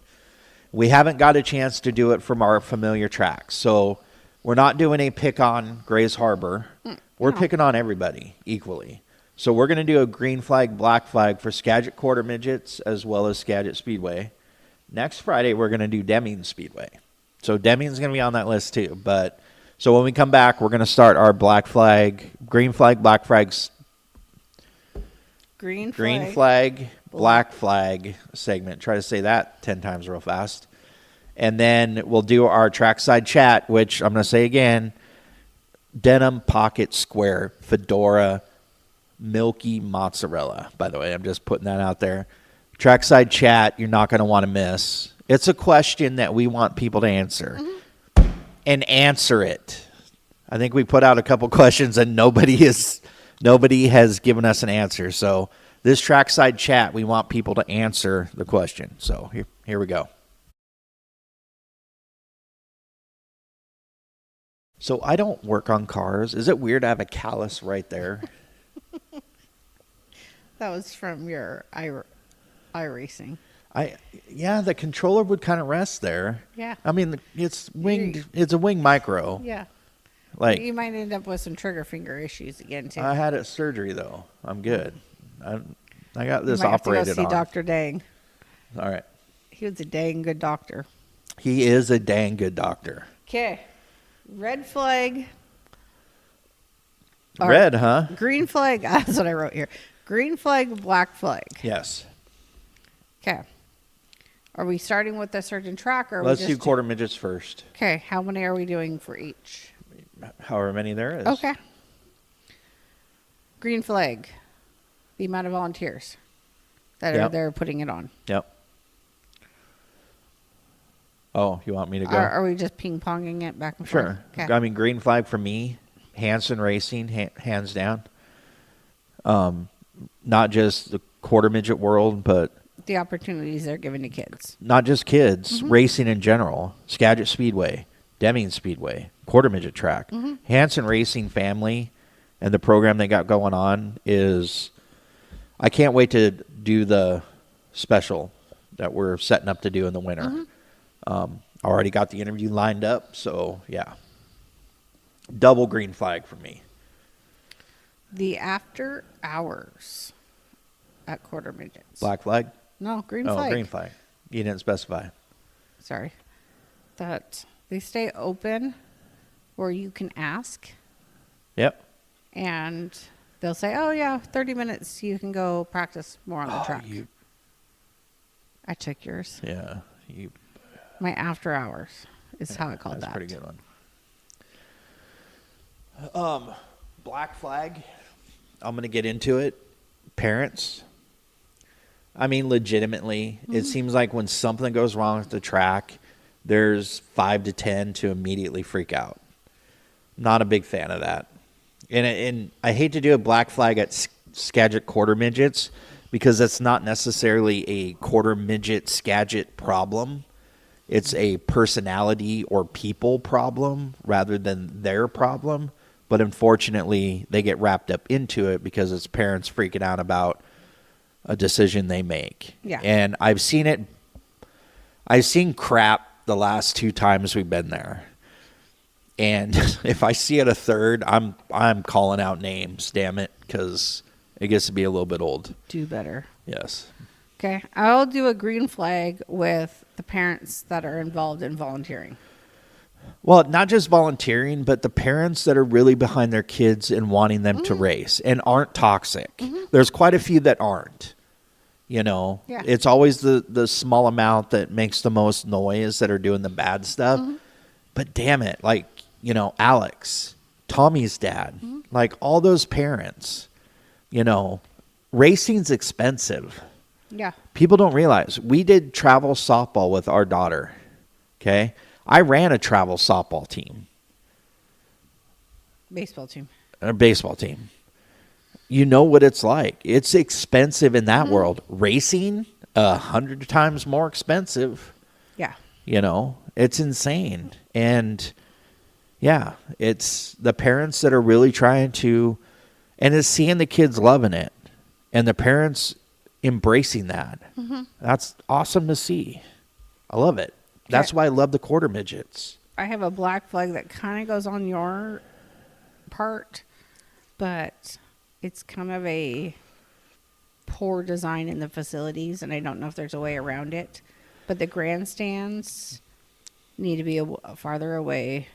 We haven't got a chance to do it from our familiar tracks. So we're not doing a pick on Grays Harbor. We're picking on everybody equally. So we're going to do a green flag, black flag for Skagit Quarter Midgets as well as Skagit Speedway. Next Friday, we're going to do Deming Speedway. So Deming's going to be on that list too. So when we come back, we're going to start our black flag, green flag, black flags, Green flag, black flag segment. Try to say that 10 times real fast. And then we'll do our trackside chat, which I'm going to say again, denim pocket square, fedora, milky mozzarella. By the way, I'm just putting that out there. Trackside chat, you're not going to want to miss. It's a question that we want people to answer. And answer it. I think we put out a couple questions and nobody has given us an answer. So this trackside chat, we want people to answer the question. So here we go. So I don't work on cars. Is it weird to have a callus right there? That was from your iRacing. The controller would kind of rest there. Yeah. I mean, it's winged. It's a wing micro. Yeah. Like You might end up with some trigger finger issues again too. I had it surgery though. I'm good. I got this you might operated have to go see on. Dr. Dang. All right. He was a dang good doctor. He is a dang good doctor. Okay. Red flag. Red, huh? Green flag. That's what I wrote here. Green flag, black flag. Yes. Okay. Are we starting with a certain track, or are Let's we do just quarter midgets first. Okay. How many are we doing for each? However many there is. Okay. Green flag. The amount of volunteers that are Yep. there putting it on. Yep. Oh, you want me to go? Are we just ping ponging it back and forth? Sure. Okay. I mean, green flag for me, Hanson Racing, hands down. Not just the quarter midget world, but The opportunities they're giving to kids. not just kids, racing in general. Skagit Speedway, Deming Speedway, quarter midget track. Hanson Racing family and the program they got going on is, I can't wait to do the special that we're setting up to do in the winter. Already got the interview lined up, so yeah. Double green flag for me. The after hours at quarter midgets. Black flag? No, green Oh, flag. green flag. You didn't specify. Sorry. That they stay open where you can ask Yep. and they'll say, oh, yeah, 30 minutes. You can go practice more on the track. I took yours. Yeah. My after hours is how I called That's that. a pretty good one. Black flag. I'm going to get into it. Parents. I mean, legitimately, it seems like when something goes wrong with the track, there's 5 to 10 to immediately freak out. Not a big fan of that. And I hate to do a black flag at Skagit quarter midgets because that's not necessarily a quarter midget Skagit problem. It's a personality or people problem rather than their problem. But unfortunately, they get wrapped up into it because it's parents freaking out about a decision they make. Yeah. And I've seen crap the last 2 times we've been there. And if I see it a third, I'm calling out names, damn it, because it gets to be a little bit old. Do better. Yes. Okay. I'll do a green flag with the parents that are involved in volunteering. Well, not just volunteering, but the parents that are really behind their kids and wanting them to race and aren't toxic. There's quite a few that aren't. You know, Yeah. It's always the small amount that makes the most noise that are doing the bad stuff. But damn it, like, you know, Alex, Tommy's dad, like all those parents, you know, racing's expensive. Yeah. People don't realize we did travel softball with our daughter. Okay. I ran a travel softball team, Baseball team. a baseball team. You know what it's like. It's expensive in that world. Racing, 100 times more expensive. Yeah. You know, it's insane. And yeah, it's the parents that are really trying to, and it's seeing the kids loving it and the parents embracing that. That's awesome to see. I love it. That's Okay. why I love the quarter midgets. I have a black flag that kind of goes on your part, but it's kind of a poor design in the facilities, and I don't know if there's a way around it. But the grandstands need to be farther away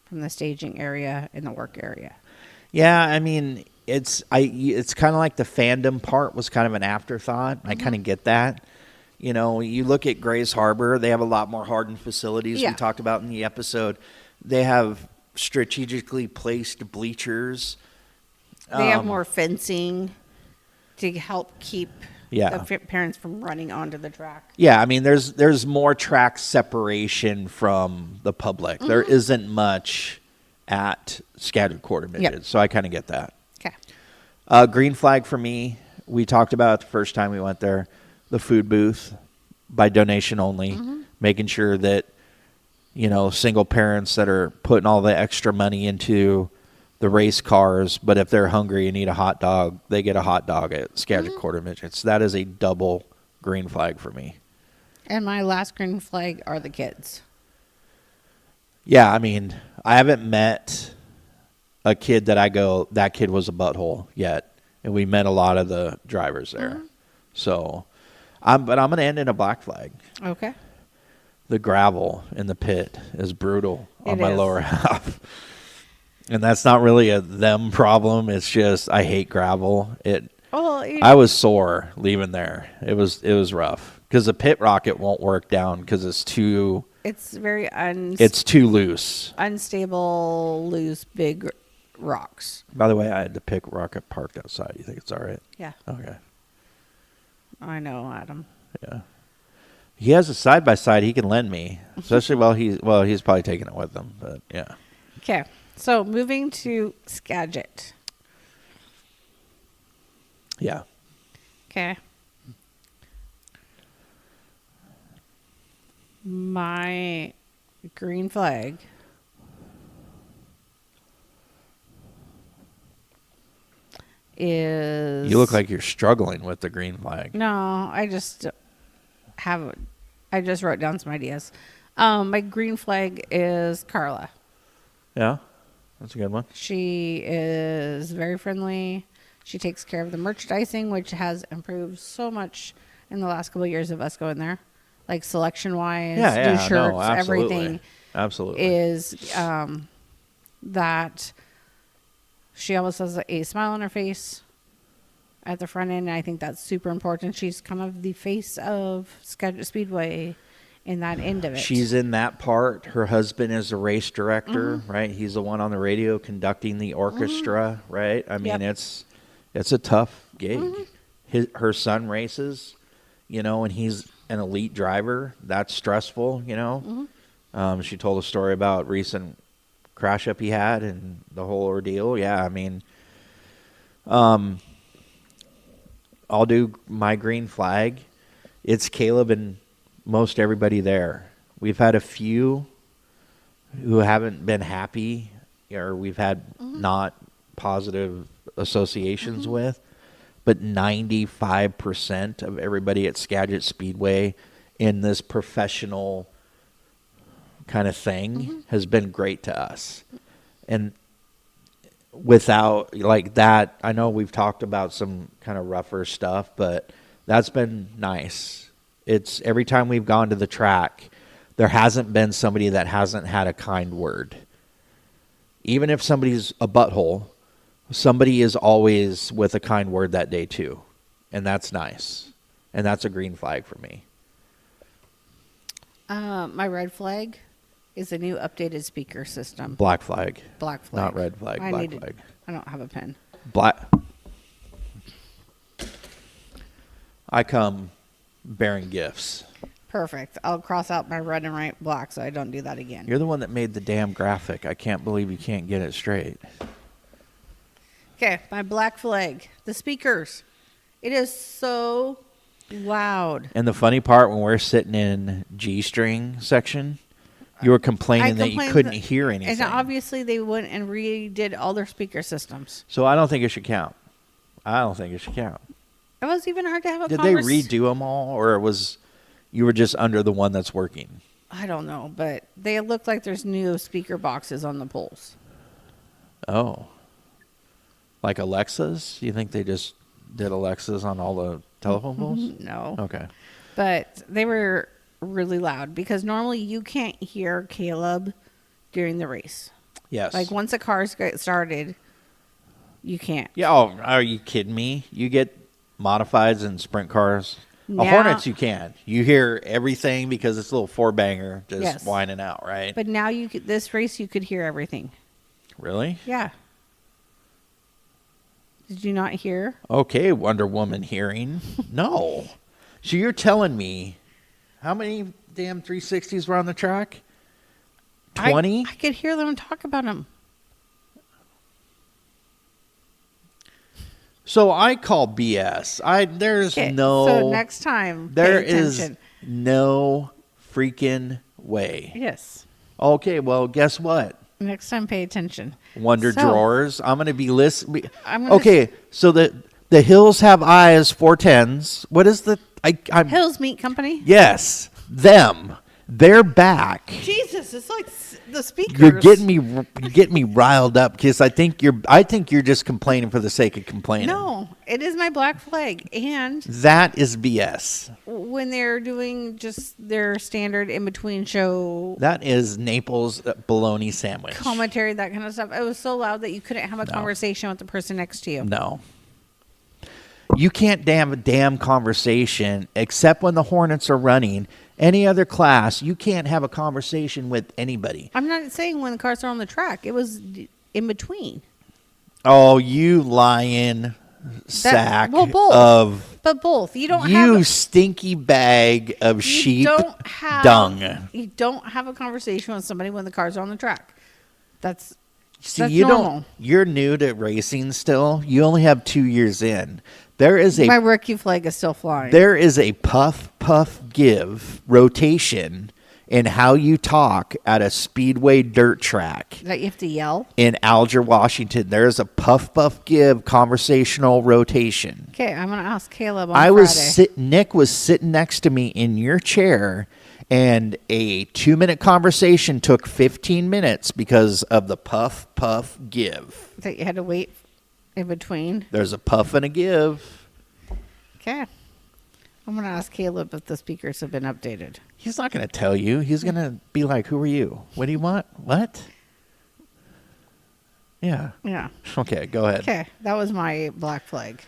from the staging area and the work area. Yeah, I mean, it's kind of like the fandom part was kind of an afterthought. I kind of get that. You know, you look at Grays Harbor, they have a lot more hardened facilities. Yeah. We talked about in the episode. They have strategically placed bleachers. They have more fencing to help keep Yeah. the parents from running onto the track. Yeah, I mean, there's more track separation from the public. There isn't much at Skagit quarter midgets, so I kind of get that. Okay. Green flag for me, we talked about the first time we went there, the food booth by donation only, making sure that, you know, single parents that are putting all the extra money into the race cars, but if they're hungry and need a hot dog, they get a hot dog at Skagit quarter midgets. That is a double green flag for me. And my last green flag are the kids. Yeah, I mean, I haven't met a kid that kid was a butthole yet. And we met a lot of the drivers there. So, but I'm going to end in a black flag. Okay. The gravel in the pit is brutal on It my is. lower half. And that's not really a them problem. It's just I hate gravel. I was sore leaving there. It was rough because the pit rocket won't work down because it's too very loose. unstable, loose, big rocks. By the way, I had the pit rocket parked outside. You think it's all right? Yeah, Okay. I know, Adam. Yeah. He has a side by side he can lend me, especially while he's probably taking it with him. But yeah. Okay, so moving to Skagit. Yeah. Okay. My green flag is... You look like you're struggling with the green flag. No, I just wrote down some ideas. My green flag is Carla. Yeah. That's a good one. She is very friendly. She takes care of the merchandising, which has improved so much in the last couple of years of us going there. Like selection wise, new shirts, everything Absolutely. is that she always has a smile on her face at the front end. And I think that's super important. She's kind of the face of Skagit Speedway in that end of it. She's in that part. Her husband is a race director, right? He's the one on the radio conducting the orchestra, right? I mean, it's a tough gig. Her son races, and he's an elite driver. That's stressful, She told a story about recent crash up he had and the whole ordeal. Yeah, I mean, I'll do my green flag. It's Caleb and most everybody there. We've had a few who haven't been happy, or we've had not positive associations with, but 95% of everybody at Skagit Speedway in this professional kind of thing has been great to us. And without like that, I know we've talked about some kind of rougher stuff, but that's been nice. It's every time we've gone to the track, there hasn't been somebody that hasn't had a kind word. Even if somebody's a butthole, somebody is always with a kind word that day too. And that's nice. And that's a green flag for me. My red flag is a new updated speaker system. Black flag. Black flag. Not red flag. Black flag. I don't have a pen. Black. I come bearing gifts. Perfect. I'll cross out my red and write black so I don't do that again. You're the one that made the damn graphic. I can't believe you can't get it straight. Okay, my black flag. The speakers. It is so loud. And the funny part, when we're sitting in G-string section, you were complaining that you couldn't hear anything. And obviously they went and redid all their speaker systems. So I don't think it should count. It was even hard to have a Did they redo them all, or you were just under the one that's working? I don't know, but they look like there's new speaker boxes on the poles. Oh. Like Alexas? You think they just did Alexas on all the telephone poles? No. Okay. But they were really loud because normally you can't hear Caleb during the race. Yes. Like once the cars get started, you can't. Yeah. Oh, are you kidding me? You get modifieds and sprint cars. Now, Hornets you can. You hear everything because it's a little four-banger just Yes. whining out, right? But now this race you could hear everything. Really? Yeah. Did you not hear? Okay, Wonder Woman hearing. No. So you're telling me how many damn 360s were on the track? 20? I could hear them talk about them. So I call BS. There's Okay, no. So next time, there pay is attention. no freaking way. Yes. Okay, well, guess what? Next time, pay attention. Wonder So, Drawers. I'm going to be listening. I'm gonna Okay, so the Hills Have Eyes 410s. What is the? I'm Hills Meat Company. Yes, them. They're back. Jesus, it's like the speakers. You're getting me riled up because I think you're just complaining for the sake of complaining. No, it is my black flag. And That is BS. when they're doing just their standard in between show That is Naples bologna sandwich. commentary, that kind of stuff, it was so loud that you couldn't have a conversation with the person next to you. No. You can't have a damn conversation except when the Hornets are running. Any other class, you can't have a conversation with anybody. I'm not saying when the cars are on the track. It was in between. Oh, you lying sack well, both. of But both. You don't you have stinky bag of sheep don't have, dung. You don't have a conversation with somebody when the cars are on the track. That's You normal. don't. You're new to racing still. You only have 2 years in. There is My a rookie flag is still flying. there is a puff give rotation in how you talk at a speedway dirt track that you have to yell. in Alger, Washington. There is a puff give conversational rotation. Okay, I'm gonna ask Caleb on Friday. Nick was sitting next to me in your chair, and a 2-minute conversation took 15 minutes because of the puff give. That you had to wait in between. There's a puff and a give. Okay. I'm going to ask Caleb if the speakers have been updated. He's not going to tell you. He's going to be like, who are you? What do you want? What? Yeah. Yeah. Okay, go ahead. Okay. That was my black flag.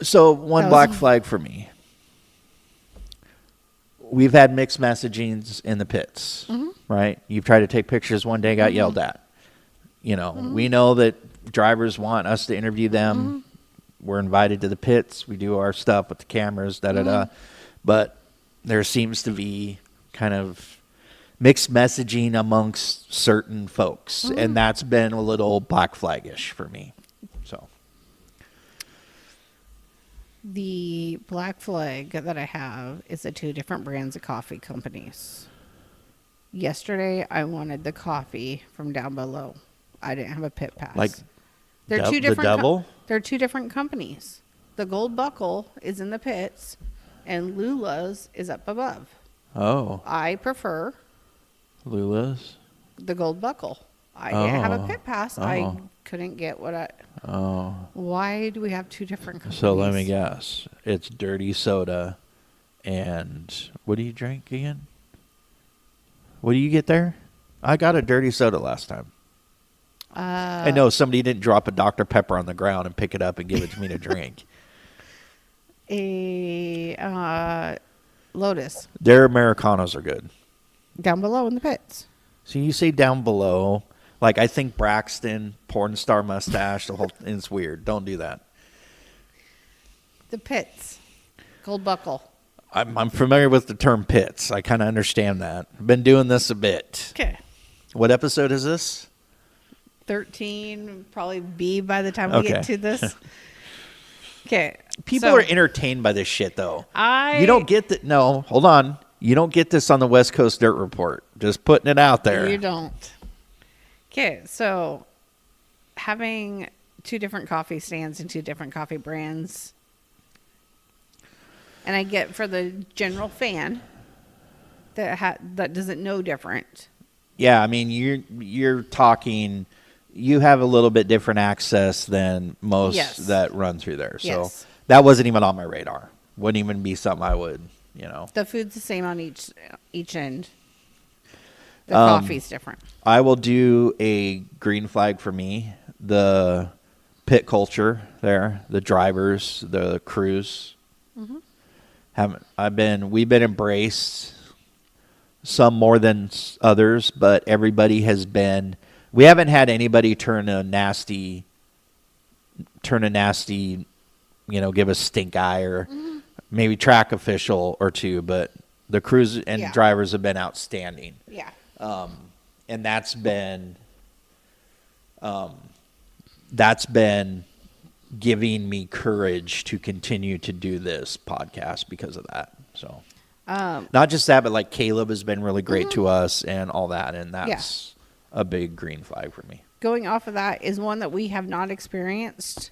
So one That was- black flag for me. We've had mixed messagings in the pits, right? You've tried to take pictures one day, got yelled at. You know, we know that drivers want us to interview them. We're invited to the pits. We do our stuff with the cameras, da-da-da. But there seems to be kind of mixed messaging amongst certain folks. And that's been a little black flag-ish for me. So, The black flag that I have is the two different brands of coffee companies. Yesterday, I wanted the coffee from down below. I didn't have a pit pass. like, they're the two different. devil? They're two different companies. The Gold Buckle is in the pits, and Lula's is up above. Oh, I prefer Lula's? the Gold Buckle. I didn't have a Oh. pit pass. Oh. I couldn't get what I. Oh. Why do we have two different companies? So let me guess. It's dirty soda and what do you drink again? What do you get there? I got a dirty soda last time. I know somebody didn't drop a Dr. Pepper on the ground and pick it up and give it to me to drink. A Lotus Their Americanos are good. down below in the pits. So you say down below, like I think Braxton, porn star mustache, the whole it's weird. Don't do that. The pits, Gold Buckle. I'm familiar with the term pits. I kind of understand that. I've been doing this a bit. Okay. What episode is this? 13, probably B by the time we Okay. get to this. Okay. People so are entertained by this shit, though. I You don't get that. No, hold on. You don't get this on the West Coast Dirt Report. Just putting it out there. You don't. Okay, so having two different coffee stands and two different coffee brands, and I get for the general fan that doesn't know different. Yeah, I mean, you're talking. You have a little bit different access than most Yes. that run through there. So Yes. that wasn't even on my radar. Wouldn't even be something I would, you know. The food's the same on each end. The Um, coffee's different. I will do a green flag for me. The pit culture there, the drivers, the crews. We've been embraced, some more than others, but everybody has been. We haven't had anybody turn a nasty, give a stink eye or maybe track official or two, but the crews and Yeah. drivers have been outstanding. Yeah. And that's been giving me courage to continue to do this podcast because of that. So not just that, but like Caleb has been really great to us and all that. And that's a big green flag for me. Going off of that is one that we have not experienced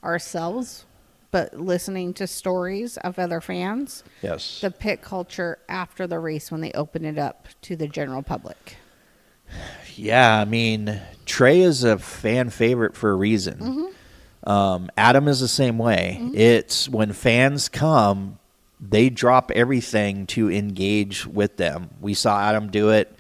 ourselves, but listening to stories of other fans, Yes. the pit culture after the race when they open it up to the general public. Yeah, I mean, Trey is a fan favorite for a reason. Adam is the same way. It's when fans come, they drop everything to engage with them. We saw Adam do it,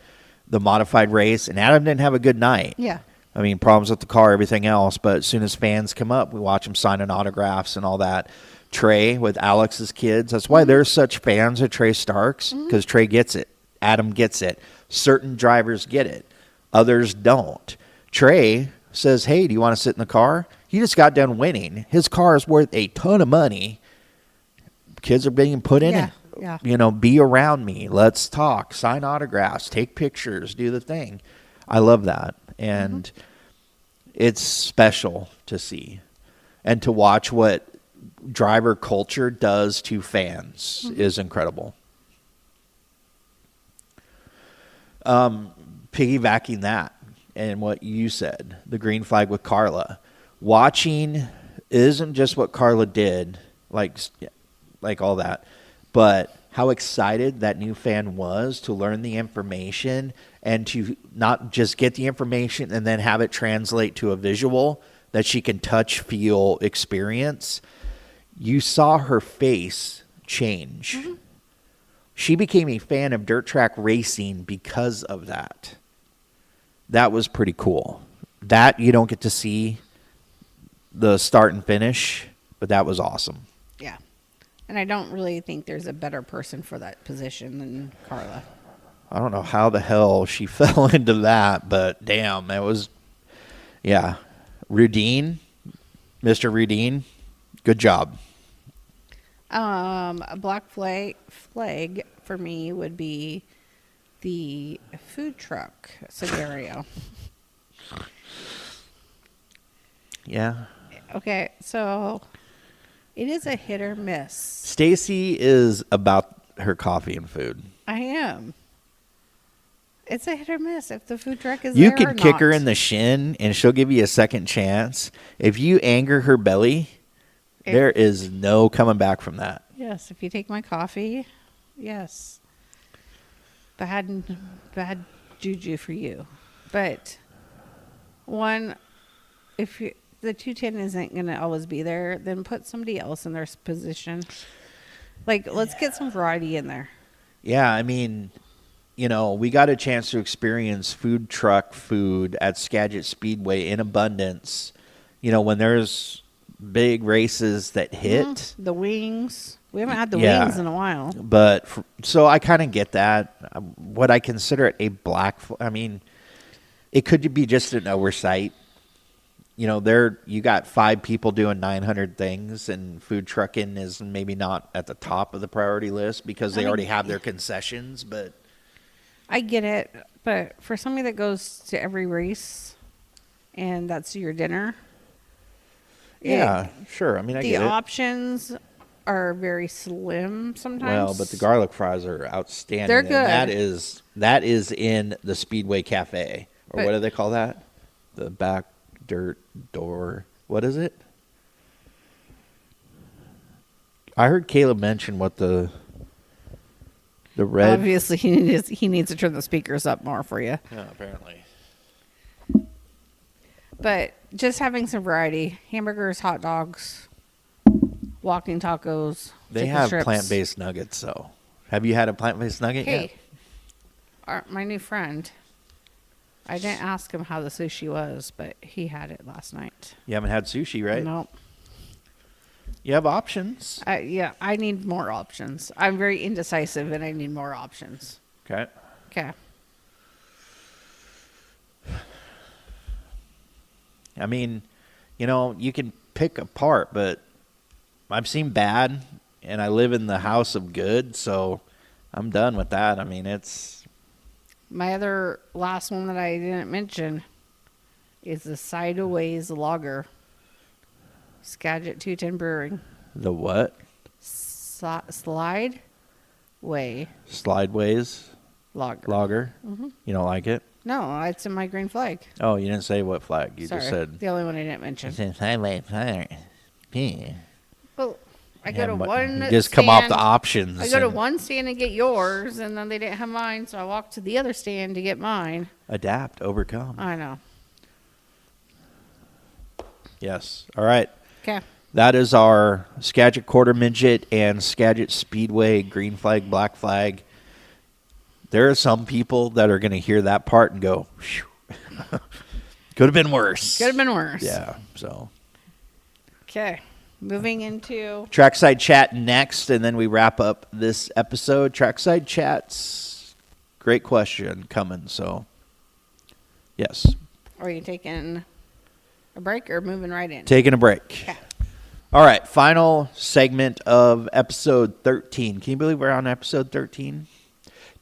the modified race, and Adam didn't have a good night. Yeah. I mean, problems with the car, everything else. But as soon as fans come up, we watch them signing autographs and all that. Trey with Alex's kids. That's why they're such fans of Trey Starks, because Trey gets it. Adam gets it. Certain drivers get it. Others don't. Trey says, hey, do you want to sit in the car? He just got done winning. His car is worth a ton of money. Kids are being put in it. Yeah. Be around me. Let's talk. Sign autographs. Take pictures. Do the thing. I love that. And it's special to see. And to watch what driver culture does to fans is incredible. Piggybacking that and what you said, the green flag with Carla. Watching isn't just what Carla did, like all that, but how excited that new fan was to learn the information and to not just get the information and then have it translate to a visual that she can touch, feel, experience. You saw her face change. She became a fan of dirt track racing because of that. That was pretty cool. that you don't get to see the start and finish, but that was awesome. Yeah. And I don't really think there's a better person for that position than Carla. I don't know how the hell she fell into that, but damn, that was, yeah. Rudine, Mr. Rudine, good job. A black flag for me would be the food truck scenario. Yeah. Okay, so it is a hit or miss. Stacy is about her coffee and food. I am. It's a hit or miss if the food truck is You there or could kick her not. in the shin and she'll give you a second chance. If you anger her belly, there is no coming back from that. Yes, if you take my coffee, yes. Bad juju for you. But one, if the 210 isn't going to always be there, then put somebody else in their position. Like, let's get some variety in there. Yeah, I mean, you know, we got a chance to experience food truck food at Skagit Speedway in abundance. You know, when there's big races that hit. The wings. We haven't had the Yeah. wings in a while. But so I kind of get that. What I consider it a I mean, it could be just an oversight. You know, you got 5 people doing 900 things, and food trucking is maybe not at the top of the priority list because they already have their concessions. But I get it, but for somebody that goes to every race and that's your dinner. yeah, sure. I mean, I The get it. options are very slim sometimes. Well, but the garlic fries are outstanding. They're and good. that is in the Speedway Cafe, or But- what do they call that? The back dirt door. What is it? I heard Caleb mention what the red. Obviously, he needs to turn the speakers up more for you. Yeah, apparently. But just having some variety: hamburgers, hot dogs, walking tacos. They chicken have strips. plant-based nuggets, though. Have you had a plant-based nugget yet? Hey, my new friend. I didn't ask him how the sushi was, but he had it last night. You haven't had sushi, right? Nope. You have options. Yeah, I need more options. I'm very indecisive, and I need more options. Okay. Okay. I mean, you know, you can pick apart, but I've seen bad, and I live in the house of good, so I'm done with that. I mean, it's... My other last one that I didn't mention is the Sideways Lager. Skagit 210 Brewing. The what? Slide Way Slideways Lager. lager? Mm-hmm. You don't like it? No, it's in my green flag. Oh, you didn't say what flag. You Sorry, just said... the only one I didn't mention. Sideways flag. Well, I go to one You just come off stand- the options. I go to and one stand and get yours, and then they didn't have mine, so I walked to the other stand to get mine. Adapt, overcome. I know. Yes. All right. Okay. That is our Skagit Quarter Midget and Skagit Speedway green flag, black flag. There are some people that are going to hear that part and go, could have been worse. Could have been worse. Yeah. So Okay. Moving into Trackside Chat next, and then we wrap up this episode. Trackside Chat's great question coming. So yes, are you taking a break or moving right in? taking a break. Okay. All right, final segment of episode 13. Can you believe we're on episode 13?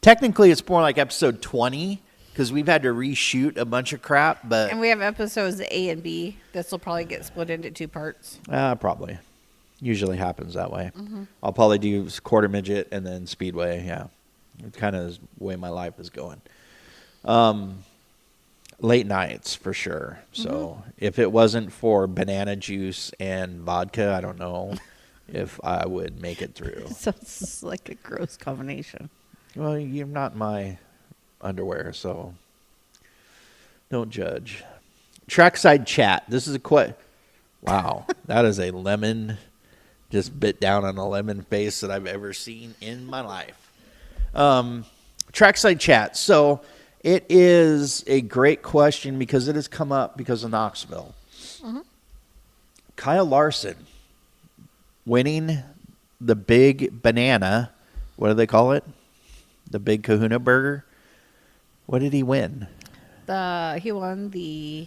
Technically, it's more like episode 20 because we've had to reshoot a bunch of crap, but And we have episodes A and B. This will probably get split into 2 parts. probably. Usually happens that way. I'll probably do Quarter Midget and then Speedway. Yeah, it kind of is the way my life is going. Late nights for sure. So if it wasn't for banana juice and vodka, I don't know if I would make it through. So it's like a gross combination. Well, you're not in my underwear, so don't judge. Trackside Chat. This is a wow, that is a lemon, just bit down on a lemon face that I've ever seen in my life. Trackside Chat. So It is a great question because it has come up because of Knoxville. Kyle Larson winning the big banana. What do they call it? The big Kahuna Burger. What did he win? He won the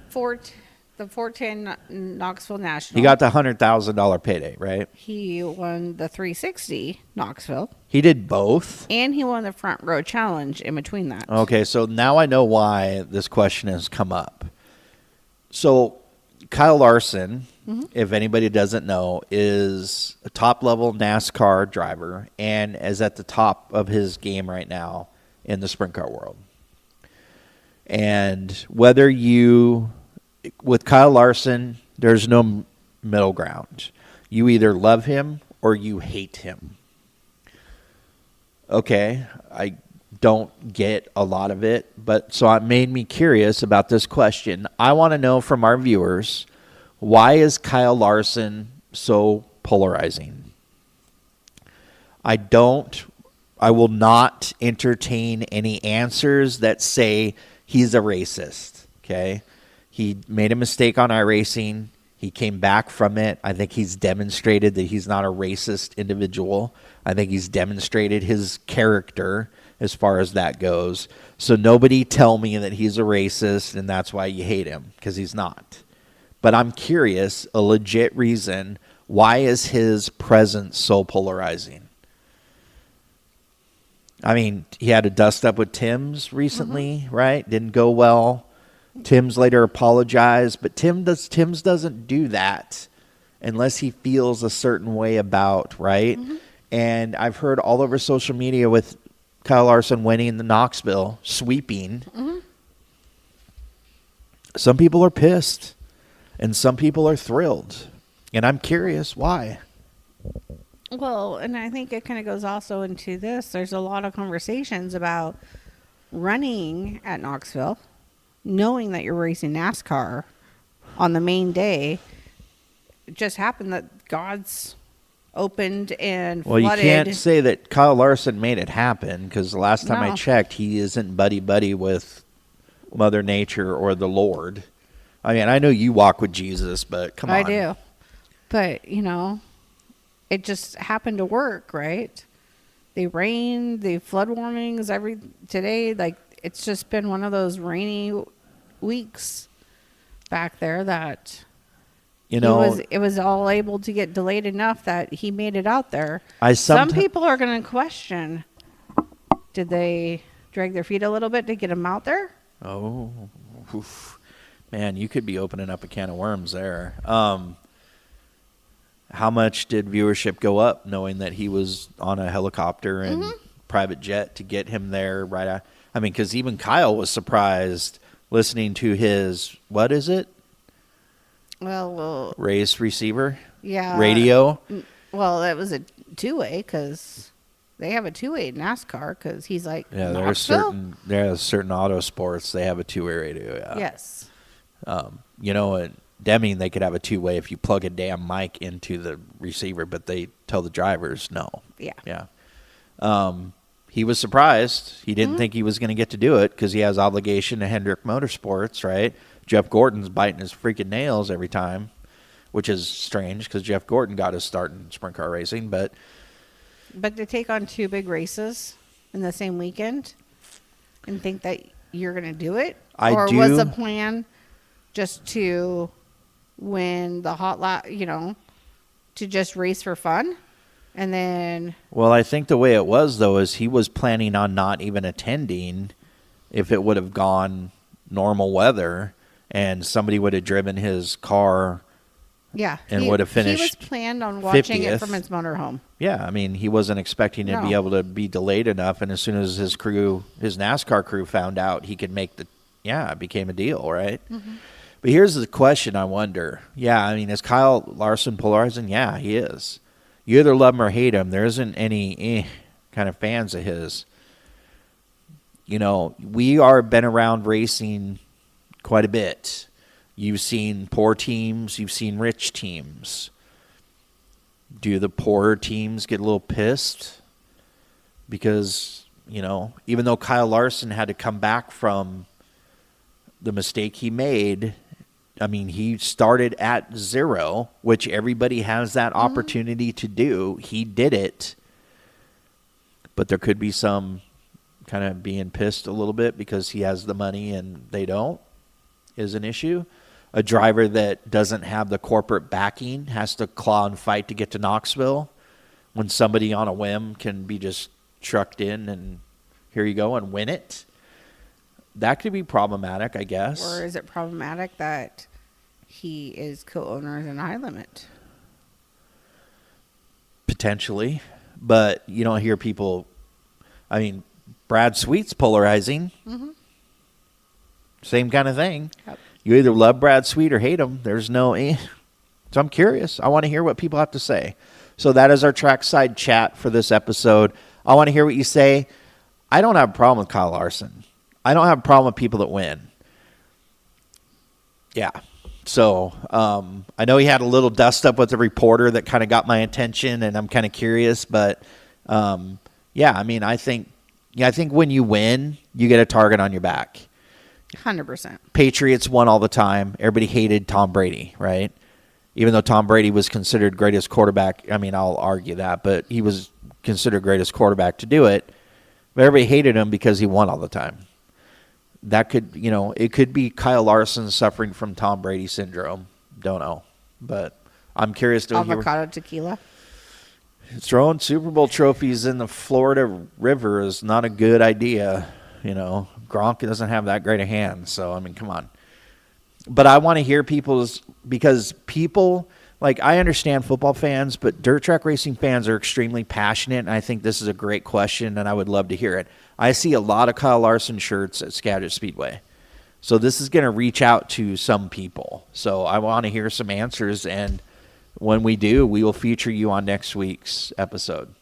410 Knoxville National. He got the $100,000 payday, right? He won the 360 Knoxville, He did both. and he won the Front Row Challenge in between that. Okay, so now I know why this question has come up. So Kyle Larson, if anybody doesn't know, is a top-level NASCAR driver and is at the top of his game right now in the sprint car world. And whether you, with Kyle Larson, there's no middle ground. You either love him or you hate him. Okay, I don't get a lot of it, but so it made me curious about this question. I want to know from our viewers, why is Kyle Larson so polarizing? I will not entertain any answers that say he's a racist, okay? He made a mistake on iRacing. He came back from it. I think he's demonstrated that he's not a racist individual. I think he's demonstrated his character as far as that goes. So nobody tell me that he's a racist and that's why you hate him, because he's not. But I'm curious, a legit reason, why is his presence so polarizing? I mean, he had a dust-up with Tim's recently, right? Didn't go well. Tim's later apologized, but Tim's doesn't do that unless he feels a certain way about, right? And I've heard all over social media with Kyle Larson winning the Knoxville, sweeping. Some people are pissed, and some people are thrilled. And I'm curious why. Well, and I think it kind of goes also into this. There's a lot of conversations about running at Knoxville, knowing that you're racing NASCAR on the main day. It just happened that God's opened and Well, flooded. you can't say that Kyle Larson made it happen, because the last time I No. checked, he isn't buddy-buddy with Mother Nature or the Lord. I mean, I know you walk with Jesus, but come on. I do. But, you know, it just happened to work, right? They rained, the flood warnings today. Like, it's just been one of those rainy weeks back there that You know, it was all able to get delayed enough that he made it out there. I Some someti- people are going to question, did they drag their feet a little bit to get him out there? Oh, oof. Man, you could be opening up a can of worms there. How much did viewership go up knowing that he was on a helicopter and private jet to get him there I mean, because even Kyle was surprised listening to his, what is it? Well, Race receiver? yeah. Radio? Well, that was a two-way because they have a two-way in NASCAR because he's like, Yeah, Knoxville? there's certain auto sports, they have a two-way radio, yeah. Yes. You know, at Deming, they could have a two-way if you plug a damn mic into the receiver, but they tell the drivers no. Yeah. Yeah. He was surprised. He didn't think he was going to get to do it because he has obligation to Hendrick Motorsports, right? Jeff Gordon's biting his freaking nails every time, which is strange because Jeff Gordon got his start in sprint car racing. But to take on two big races in the same weekend and think that you're going to do it? Or was the plan just to win the hot lap, to just race for fun? And then... Well, I think the way it was, though, is he was planning on not even attending if it would have gone normal weather and somebody would have driven his car. Yeah. And would have finished He was planned on watching 50th. it from his motorhome. Yeah, I mean, he wasn't expecting to be No. able to be delayed enough, and as soon as his NASCAR crew found out, he could make it became a deal, right? But here's the question I wonder. Yeah, I mean, is Kyle Larson polarizing? Yeah, he is. You either love him or hate him. There isn't any kind of fans of his. We are been around racing quite a bit. You've seen poor teams. You've seen rich teams. Do the poorer teams get a little pissed because You know, even though Kyle Larson had to come back from the mistake he made, I mean, he started at 0, which everybody has that opportunity to do. He did it. But there could be some kind of being pissed a little bit because he has the money and they don't, is an issue. A driver that doesn't have the corporate backing has to claw and fight to get to Knoxville when somebody on a whim can be just trucked in and here you go and win it. That could be problematic, I guess. Or is it problematic that he is co-owner in High Limit? Potentially. But you don't hear people, I mean, Brad Sweet's polarizing. Mm-hmm. Same kind of thing. Yep. You either love Brad Sweet or hate him. There's no So I'm curious. I want to hear what people have to say. So that is our trackside chat for this episode. I want to hear what you say. I don't have a problem with Kyle Larson. I don't have a problem with people that win. Yeah. So I know he had a little dust up with the reporter that kind of got my attention, and I'm kind of curious. But, yeah, I mean, I think when you win, you get a target on your back. 100%. Patriots won all the time. Everybody hated Tom Brady, right? Even though Tom Brady was considered greatest quarterback. I mean, I'll argue that, but he was considered greatest quarterback to do it. But everybody hated him because he won all the time. That could, it could be Kyle Larson suffering from Tom Brady syndrome. Don't know. But I'm curious to hear. Avocado tequila. Throwing Super Bowl trophies in the Florida River is not a good idea. Gronk doesn't have that great a hand. So, I mean, come on. But I want to hear because people, like, I understand football fans, but dirt track racing fans are extremely passionate, and I think this is a great question, and I would love to hear it. I see a lot of Kyle Larson shirts at Skagit Speedway. So this is going to reach out to some people. So I want to hear some answers, and when we do, we will feature you on next week's episode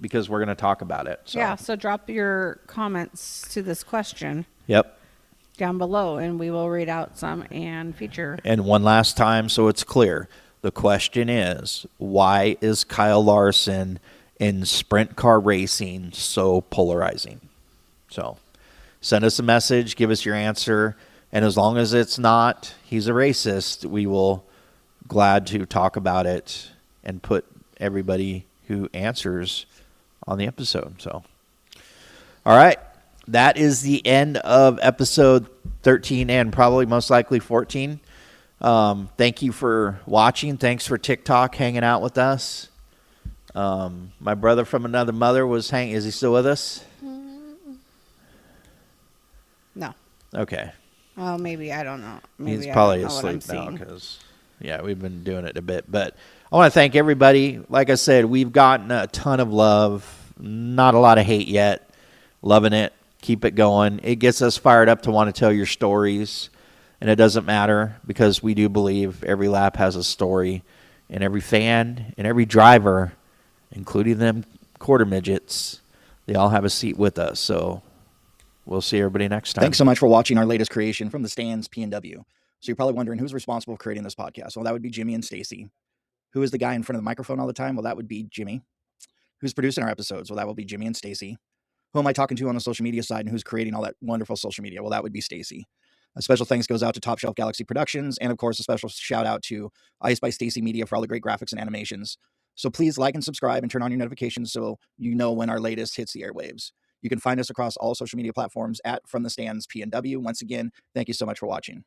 because we're going to talk about it. So. Yeah, so drop your comments to this question. Yep. Down below, and we will read out some and feature. And one last time so it's clear. The question is, why is Kyle Larson in sprint car racing so polarizing? So send us a message, give us your answer, and as long as it's not he's a racist, we will glad to talk about it and put everybody who answers on the episode. So, all right. That is the end of episode 13 and probably most likely 14. Thank you for watching. Thanks for TikTok hanging out with us. My brother from another mother was hanging. Is he still with us? No. Okay. Well, maybe. I don't know. Maybe He's probably I don't know asleep now what I'm seeing. because, yeah, we've been doing it a bit. But I want to thank everybody. Like I said, we've gotten a ton of love. Not a lot of hate yet. Loving it. Keep it going. It gets us fired up to want to tell your stories. And it doesn't matter because we do believe every lap has a story. And every fan and every driver, including them quarter midgets, they all have a seat with us. So we'll see everybody next time. Thanks so much for watching our latest creation from the Stands P&W. So you're probably wondering who's responsible for creating this podcast. Well, that would be Jimmy and Stacy. Who is the guy in front of the microphone all the time? Well, that would be Jimmy. Who's producing our episodes? Well, that will be Jimmy and Stacy. Who am I talking to on the social media side and who's creating all that wonderful social media? Well, that would be Stacy. A special thanks goes out to Top Shelf Galaxy Productions, and of course, a special shout out to Ice by Stacy Media for all the great graphics and animations. So please like and subscribe and turn on your notifications so you know when our latest hits the airwaves. You can find us across all social media platforms at From the Stands P&W. Once again, thank you so much for watching.